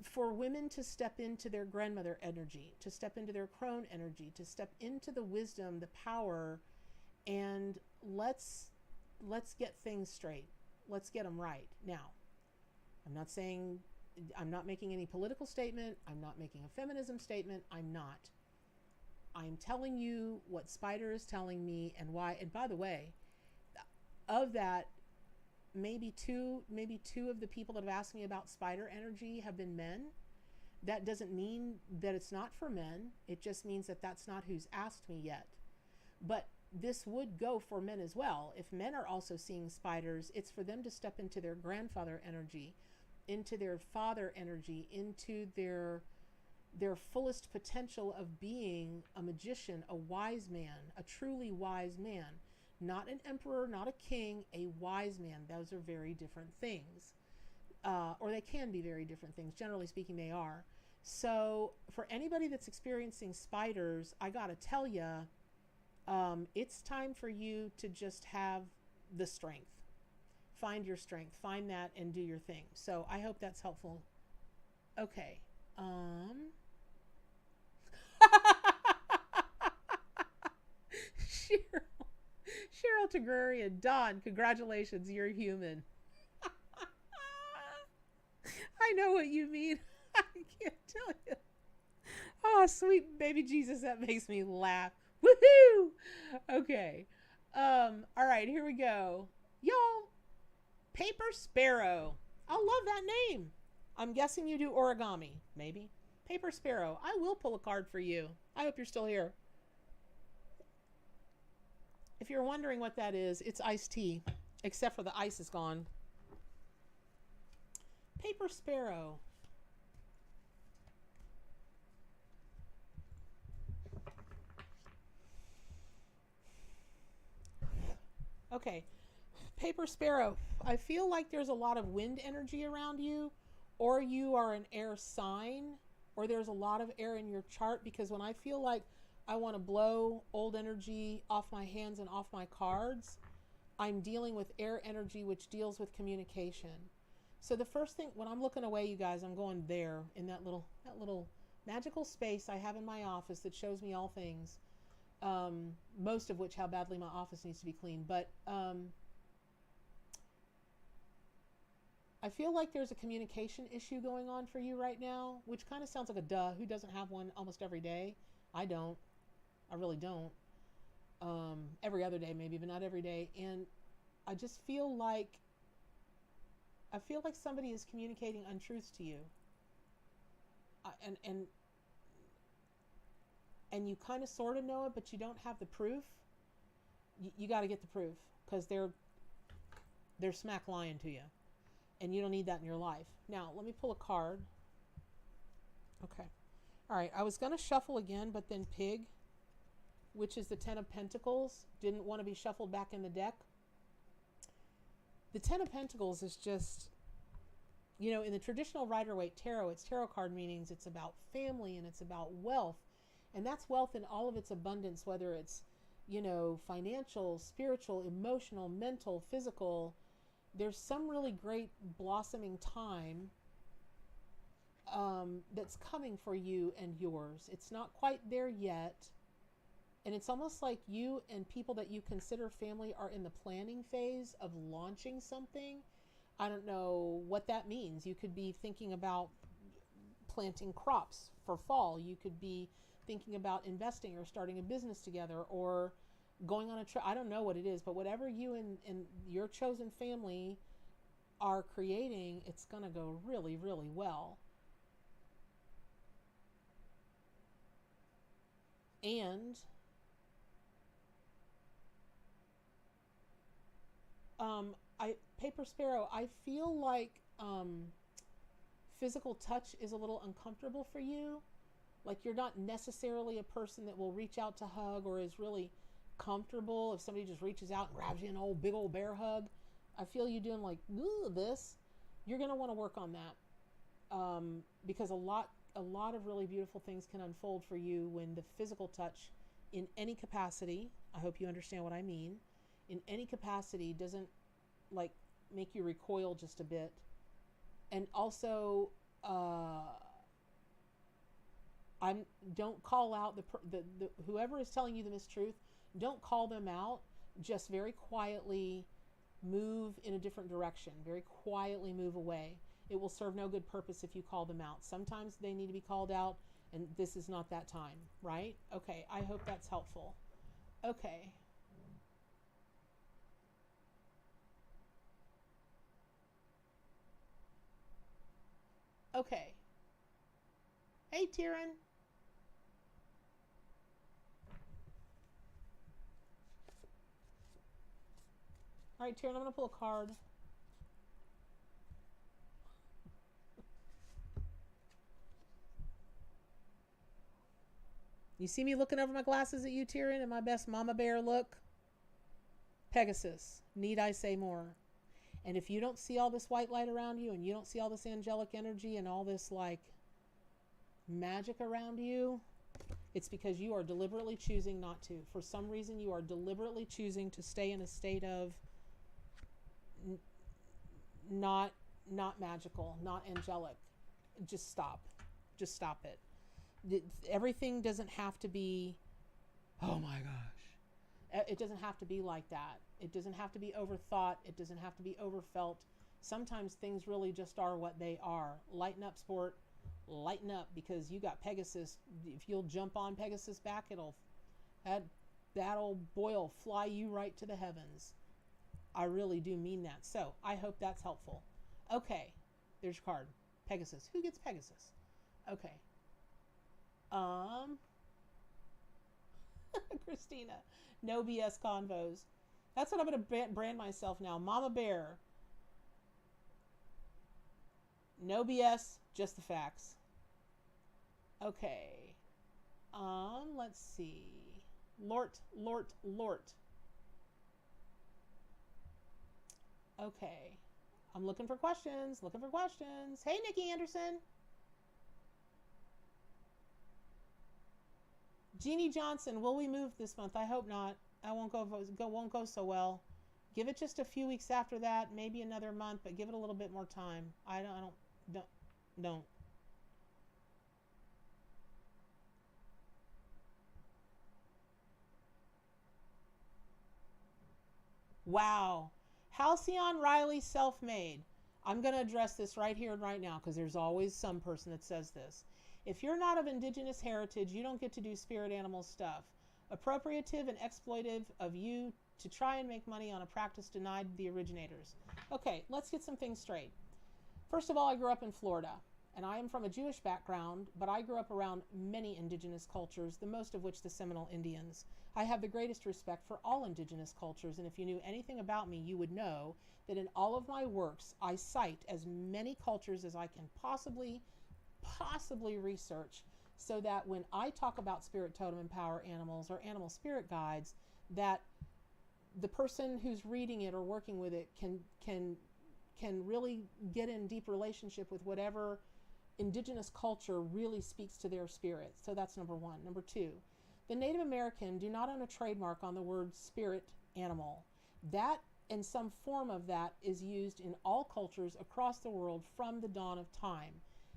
for women to step into their grandmother energy, to step into their crone energy, to step into the wisdom, the power, and let's get things straight. Let's get them right. Now, I'm not making any political statement. I'm not making a feminism statement. I'm telling you what Spider is telling me and why. And by the way, of that, maybe two of the people that have asked me about spider energy have been men. That doesn't mean that it's not for men. It just means that that's not who's asked me yet. But this would go for men as well. If men are also seeing spiders, it's for them to step into their grandfather energy, into their father energy, into their fullest potential of being a magician, a wise man, a truly wise man. Not an emperor, not a king, a wise man. Those are very different things. Or they can be very different things. Generally speaking, they are. So for anybody that's experiencing spiders, I gotta tell you, it's time for you to just have the strength. Find your strength. Find that and do your thing. So I hope that's helpful. Okay. Cheryl Tagrarian, Don, congratulations, you're human. I know what you mean. I can't tell you. Oh, sweet baby Jesus, that makes me laugh. Woohoo! Okay. All right, here we go. Y'all, Paper Sparrow. I love that name. I'm guessing you do origami, maybe. Paper Sparrow. I will pull a card for you. I hope you're still here. If you're wondering what that is, it's iced tea, except for the ice is gone. Paper Sparrow. Okay, Paper Sparrow. I feel like there's a lot of wind energy around you, or you are an air sign, or there's a lot of air in your chart, because when I feel like I want to blow old energy off my hands and off my cards, I'm dealing with air energy, which deals with communication. So the first thing, when I'm looking away, you guys, I'm going there in that little magical space I have in my office that shows me all things, most of which how badly my office needs to be cleaned. But I feel like there's a communication issue going on for you right now, which kind of sounds like a duh. Who doesn't have one almost every day? I don't. I really don't. Every other day maybe, but not every day. And I just feel like somebody is communicating untruths to you. And you kind of sort of know it, but you don't have the proof. You got to get the proof, because they're smack lying to you. And you don't need that in your life. Now, let me pull a card. Okay. All right. I was going to shuffle again, but then Pig, which is the Ten of Pentacles, didn't want to be shuffled back in the deck. The Ten of Pentacles is just, in the traditional Rider-Waite Tarot, it's tarot card meanings. It's about family and it's about wealth. And that's wealth in all of its abundance, whether it's financial, spiritual, emotional, mental, physical. There's some really great blossoming time that's coming for you and yours. It's not quite there yet. And it's almost like you and people that you consider family are in the planning phase of launching something. I don't know what that means. You could be thinking about planting crops for fall. You could be thinking about investing or starting a business together or going on a trip. I don't know what it is, but whatever you and your chosen family are creating, it's going to go really, really well. And Paper Sparrow, I feel like physical touch is a little uncomfortable for you. Like you're not necessarily a person that will reach out to hug or is really comfortable if somebody just reaches out and grabs you an old big old bear hug. I feel you doing like this. You're going to want to work on that because a lot of really beautiful things can unfold for you when the physical touch in any capacity, I hope you understand what I mean, in any capacity doesn't like make you recoil just a bit. And also don't call out the whoever is telling you the mistruth, don't call them out, just very quietly move in a different direction, very quietly move away. It will serve no good purpose if you call them out. Sometimes they need to be called out, and this is not that time, right? Okay, I hope that's helpful. Okay. Okay. Hey, Tyrion. All right, Tyrion, I'm going to pull a card. You see me looking over my glasses at you, Tyrion, in my best mama bear look? Pegasus. Need I say more? And if you don't see all this white light around you and you don't see all this angelic energy and all this like magic around you, it's because you are deliberately choosing not to. For some reason, you are deliberately choosing to stay in a state of not magical, not angelic. Just stop. Just stop it. Everything doesn't have to be, oh my gosh. It doesn't have to be like that. It doesn't have to be overthought. It doesn't have to be overfelt. Sometimes things really just are what they are. Lighten up, sport. Lighten up, because you got Pegasus. If you'll jump on Pegasus back, that old boy will fly you right to the heavens. I really do mean that. So I hope that's helpful. Okay, there's your card. Pegasus. Who gets Pegasus? Okay. Christina, no BS convos. That's what I'm going to brand myself now. Mama Bear. No BS, just the facts. Okay. Let's see. Lort. Okay. I'm looking for questions. Hey, Nikki Anderson. Jeannie Johnson, will we move this month? I hope not. I won't go so well. Give it just a few weeks after that, maybe another month, but give it a little bit more time. Don't. Wow. Halcyon Riley self-made. I'm going to address this right here and right now because there's always some person that says this. If you're not of indigenous heritage, you don't get to do spirit animal stuff. Appropriative and exploitive of you to try and make money on a practice denied the originators. Okay, let's get some things straight. First of all, I grew up in Florida, and I am from a Jewish background, but I grew up around many indigenous cultures, the most of which the Seminole Indians. I have the greatest respect for all indigenous cultures, and if you knew anything about me, you would know that in all of my works, I cite as many cultures as I can possibly research, so that when I talk about spirit totem and power animals or animal spirit guides, that the person who's reading it or working with it can really get in deep relationship with whatever indigenous culture really speaks to their spirit. So that's number one. Number two, The Native American do not own a trademark on the word spirit animal. That and some form of that is used in all cultures across the world from the dawn of time.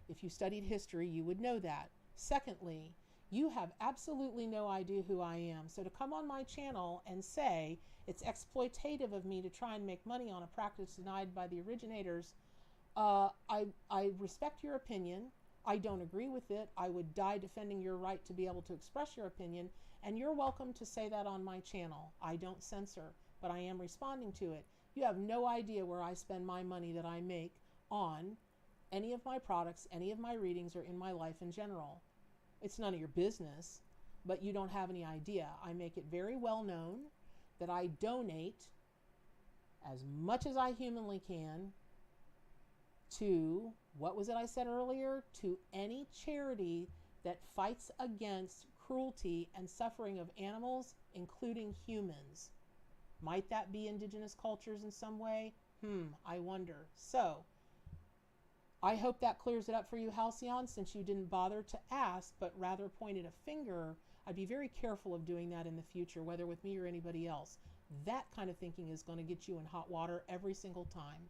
If you studied history, you would know that. Secondly, you have absolutely no idea who I am. So to come on my channel and say it's exploitative of me to try and make money on a practice denied by the originators, I respect your opinion. I don't agree with it. I would die defending your right to be able to express your opinion, and you're welcome to say that on my channel. I don't censor, but I am responding to it. You have no idea where I spend my money that I make on any of my products, any of my readings, or in my life in general. It's none of your business, but you don't have any idea. I make it very well known that I donate as much as I humanly can to, what was it I said earlier? To any charity that fights against cruelty and suffering of animals, including humans. Might that be indigenous cultures in some way? I wonder. So, I hope that clears it up for you, Halcyon, since you didn't bother to ask, but rather pointed a finger. I'd be very careful of doing that in the future, whether with me or anybody else. That kind of thinking is going to get you in hot water every single time.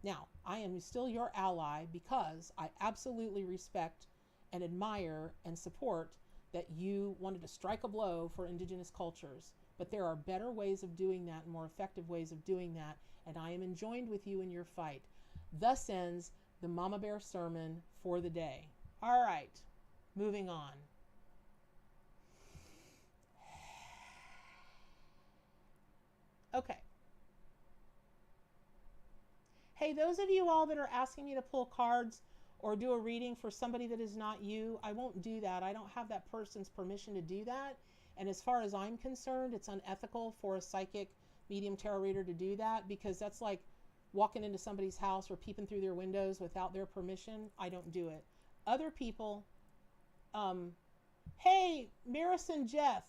Now, I am still your ally because I absolutely respect and admire and support that you wanted to strike a blow for indigenous cultures. But there are better ways of doing that and more effective ways of doing that, and I am enjoined with you in your fight. Thus ends the Mama Bear sermon for the day. All right, moving on. Okay. Hey, those of you all that are asking me to pull cards or do a reading for somebody that is not you, I won't do that. I don't have that person's permission to do that. And as far as I'm concerned, it's unethical for a psychic medium tarot reader to do that, because that's like walking into somebody's house or peeping through their windows without their permission. I don't do it. Other people, hey, Marison Jeff,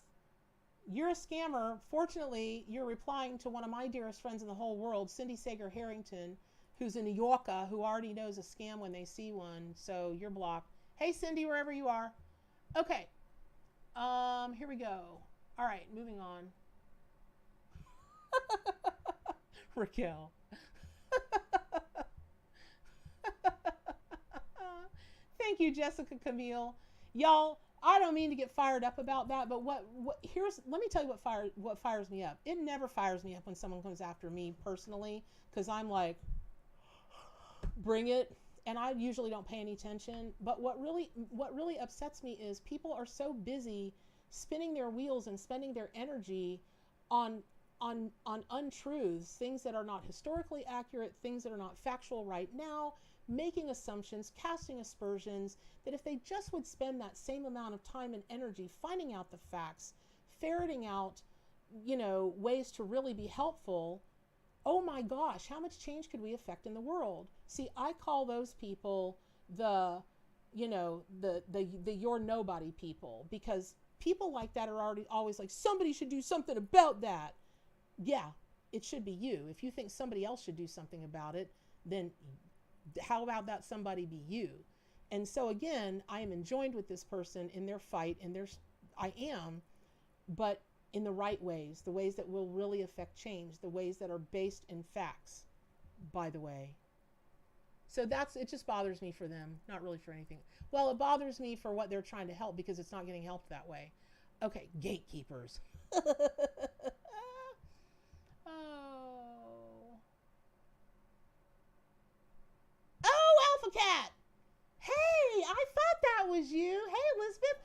you're a scammer. Fortunately, you're replying to one of my dearest friends in the whole world, Cindy Sager Harrington, who's in New York, who already knows a scam when they see one. So you're blocked. Hey, Cindy, wherever you are. Okay. Here we go. All right, moving on. Raquel. Thank you, Jessica Camille. Y'all, I don't mean to get fired up about that, but let me tell you what fires me up. It never fires me up when someone comes after me personally, because I'm like, bring it. And I usually don't pay any attention. But what really upsets me is people are so busy spinning their wheels and spending their energy on untruths, things that are not historically accurate, things that are not factual right now, making assumptions, casting aspersions, that if they just would spend that same amount of time and energy finding out the facts, ferreting out, ways to really be helpful, oh my gosh, how much change could we affect in the world? See, I call those people the you're nobody people, because people like that are always like, somebody should do something about that. Yeah, it should be you. If you think somebody else should do something about it, then how about that somebody be you? And so again, I am enjoined with this person in their fight, and but in the right ways, the ways that will really affect change, the ways that are based in facts, by the way. So it just bothers me for them, not really for anything. Well, it bothers me for what they're trying to help, because it's not getting helped that way. Okay, gatekeepers. Oh, Alpha Cat. Hey, I thought that was you. Hey, Elizabeth.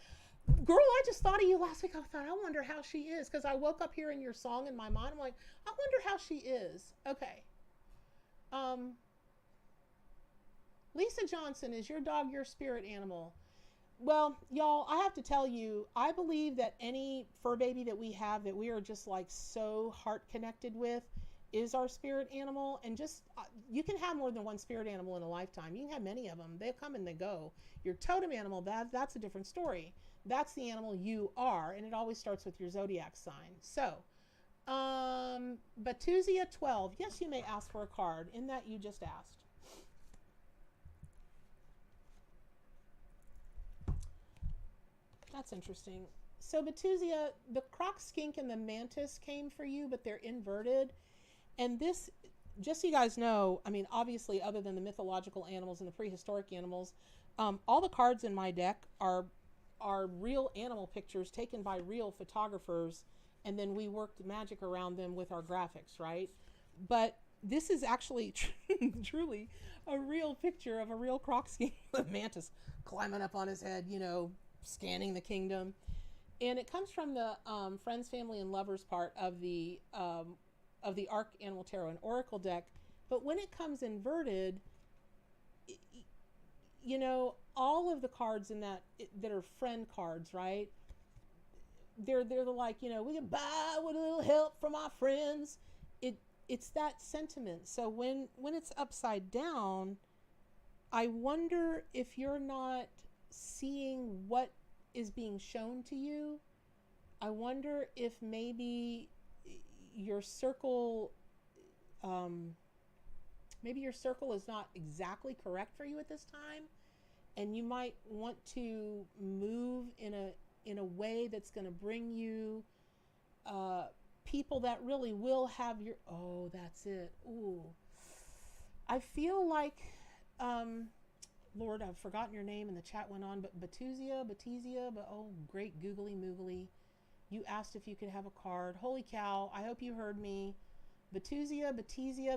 Girl, I just thought of you last week. I thought, I wonder how she is, because I woke up hearing your song in my mind. I'm like, I wonder how she is. Okay. Lisa Johnson, is your dog your spirit animal? Well, y'all, I have to tell you, I believe that any fur baby that we have that we are just like so heart connected with is our spirit animal. And just, you can have more than one spirit animal in a lifetime. You can have many of them. They come and they go. Your totem animal, that's a different story. That's the animal you are, and it always starts with your zodiac sign. So, Batuzia 12, yes, you may ask for a card in that you just asked. That's interesting. So Batusia, the croc skink and the mantis came for you, but they're inverted. And this, just so you guys know, I mean, obviously, other than the mythological animals and the prehistoric animals, all the cards in my deck are real animal pictures taken by real photographers, and then we worked magic around them with our graphics, right? But this is actually truly a real picture of a real croc skink, the mantis climbing up on his head, you know, scanning the kingdom. And it comes from the friends, family, and lovers part of the Arc Animal Tarot and Oracle deck. But when it comes inverted, you know, all of the cards in that are friend cards, right? They're like, you know, we can buy with a little help from our friends. It's that sentiment. So when it's upside down, I wonder if you're not seeing what is being shown to you. I wonder if maybe your circle is not exactly correct for you at this time, and you might want to move in a way that's going to bring you people that really will have your, oh, that's it. Ooh, I feel like Lord, I've forgotten your name and the chat went on, but Batuzia, but oh, great googly moogly. You asked if you could have a card. Holy cow, I hope you heard me. Batuzia,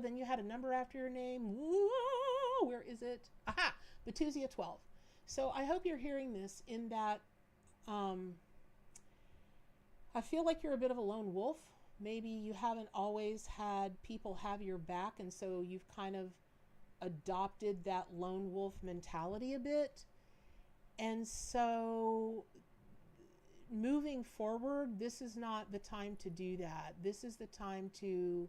then you had a number after your name. Whoa, where is it? Aha, Batuzia 12. So I hope you're hearing this in that I feel like you're a bit of a lone wolf. Maybe you haven't always had people have your back, and so you've kind of adopted that lone wolf mentality a bit. And so moving forward, this is not the time to do that. This is the time to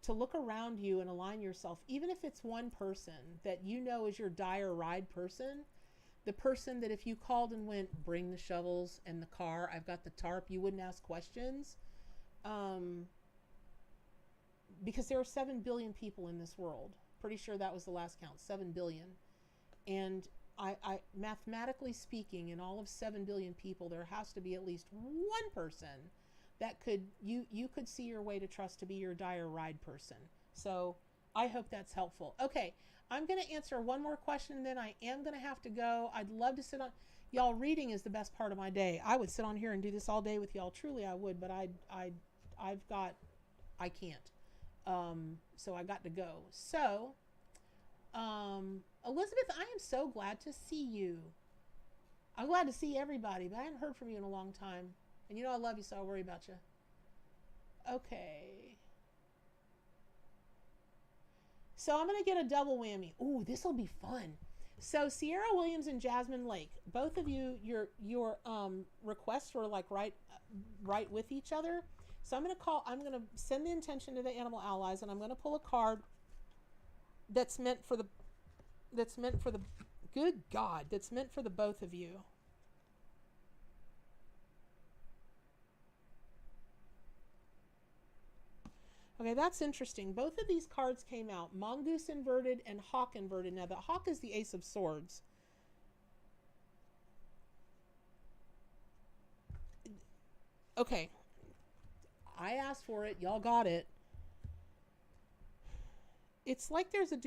look around you and align yourself, even if it's one person that you know is your dire ride person, the person that if you called and went, bring the shovels and the car, I've got the tarp, you wouldn't ask questions. Because there are 7 billion people in this world. Pretty sure that was the last count, 7 billion. And I mathematically speaking, in all of 7 billion people, there has to be at least one person that you could see your way to trust to be your dire ride person. So I hope that's helpful. Okay, I'm going to answer one more question, and then I am going to have to go. I'd love to sit on, y'all, reading is the best part of my day. I would sit on here and do this all day with y'all. Truly I would, but I can't. So I got to go. So, Elizabeth, I am so glad to see you. I'm glad to see everybody, but I hadn't heard from you in a long time. And you know I love you, so I'll worry about you. Okay. So I'm going to get a double whammy. Ooh, this will be fun. So Sierra Williams and Jasmine Lake, both of you, your requests were like right with each other. So I'm going to send the intention to the animal allies, and I'm going to pull a card that's meant for the good God, that's meant for the both of you. Okay, that's interesting. Both of these cards came out, Mongoose inverted and Hawk inverted. Now, the Hawk is the Ace of Swords. Okay, I asked for it. Y'all got it. It's like there's a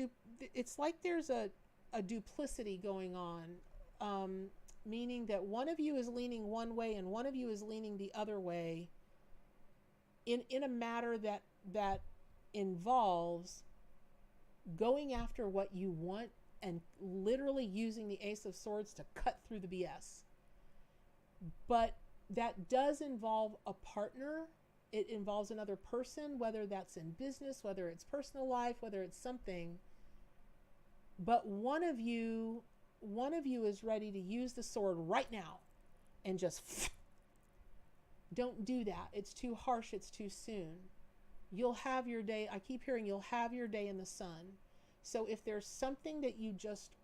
duplicity going on, meaning that one of you is leaning one way and one of you is leaning the other way in a matter that involves going after what you want and literally using the Ace of Swords to cut through the BS. But that does involve a partner. It involves another person, whether that's in business, whether it's personal life, whether it's something. But one of you is ready to use the sword right now and just don't do that. It's too harsh. It's too soon. You'll have your day. I keep hearing you'll have your day in the sun. So if there's something that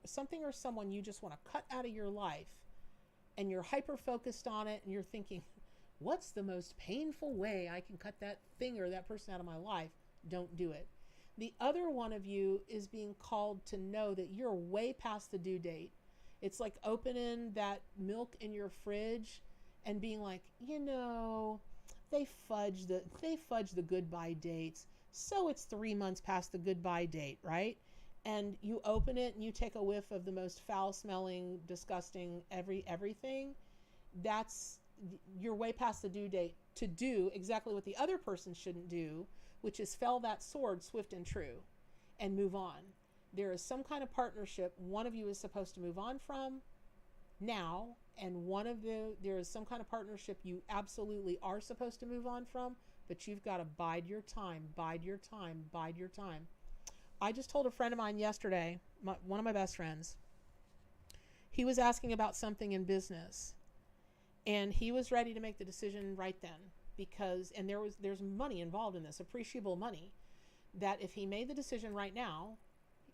something or someone you just want to cut out of your life and you're hyper focused on it and you're thinking, what's the most painful way I can cut that thing or that person out of my life? Don't do it. The other one of you is being called to know that you're way past the due date. It's like opening that milk in your fridge and being like, they fudge the goodbye dates. So it's 3 months past the goodbye date, right? And you open it and you take a whiff of the most foul smelling, disgusting everything. You're way past the due date to do exactly what the other person shouldn't do, which is fell that sword swift and true and move on. There is some kind of partnership one of you is supposed to move on from now, and there is some kind of partnership you absolutely are supposed to move on from, but you've got to bide your time. I just told a friend of mine yesterday, one of my best friends, he was asking about something in business, and he was ready to make the decision right then, because, and there's money involved in this, appreciable money, that if he made the decision right now,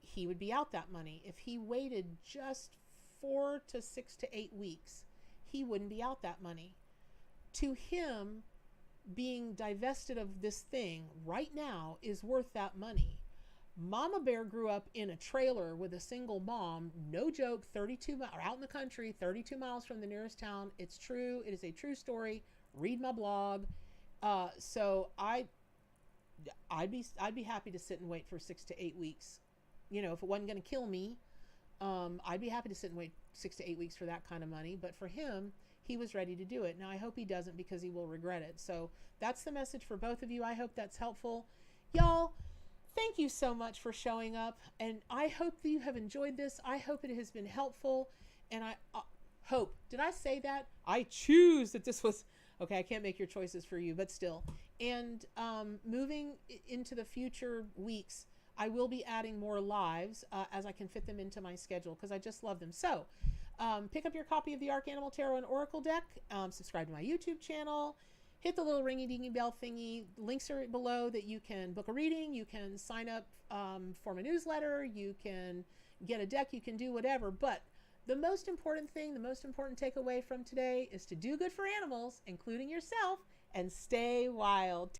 he would be out that money. If he waited just 4 to 6 to 8 weeks, he wouldn't be out that money. To him, being divested of this thing right now is worth that money. Mama Bear grew up in a trailer with a single mom, no joke, 32 miles out in the country, 32 miles from the nearest town. It's true. It is a true story. Read my blog. So I'd be happy to sit and wait for 6 to 8 weeks. If it wasn't going to kill me, I'd be happy to sit and wait 6 to 8 weeks for that kind of money. But for him, he was ready to do it. Now, I hope he doesn't, because he will regret it. So that's the message for both of you. I hope that's helpful. Y'all, thank you so much for showing up. And I hope that you have enjoyed this. I hope it has been helpful. And I hope, did I say that? I choose that this was, okay, I can't make your choices for you, but still. And moving into the future weeks, I will be adding more lives as I can fit them into my schedule, because I just love them. So pick up your copy of the Arc Animal Tarot and Oracle deck, subscribe to my YouTube channel, hit the little ringy dingy bell thingy. Links are below that you can book a reading, you can sign up for my newsletter, you can get a deck, you can do whatever. But the most important thing, the most important takeaway from today is to do good for animals, including yourself, and stay wild.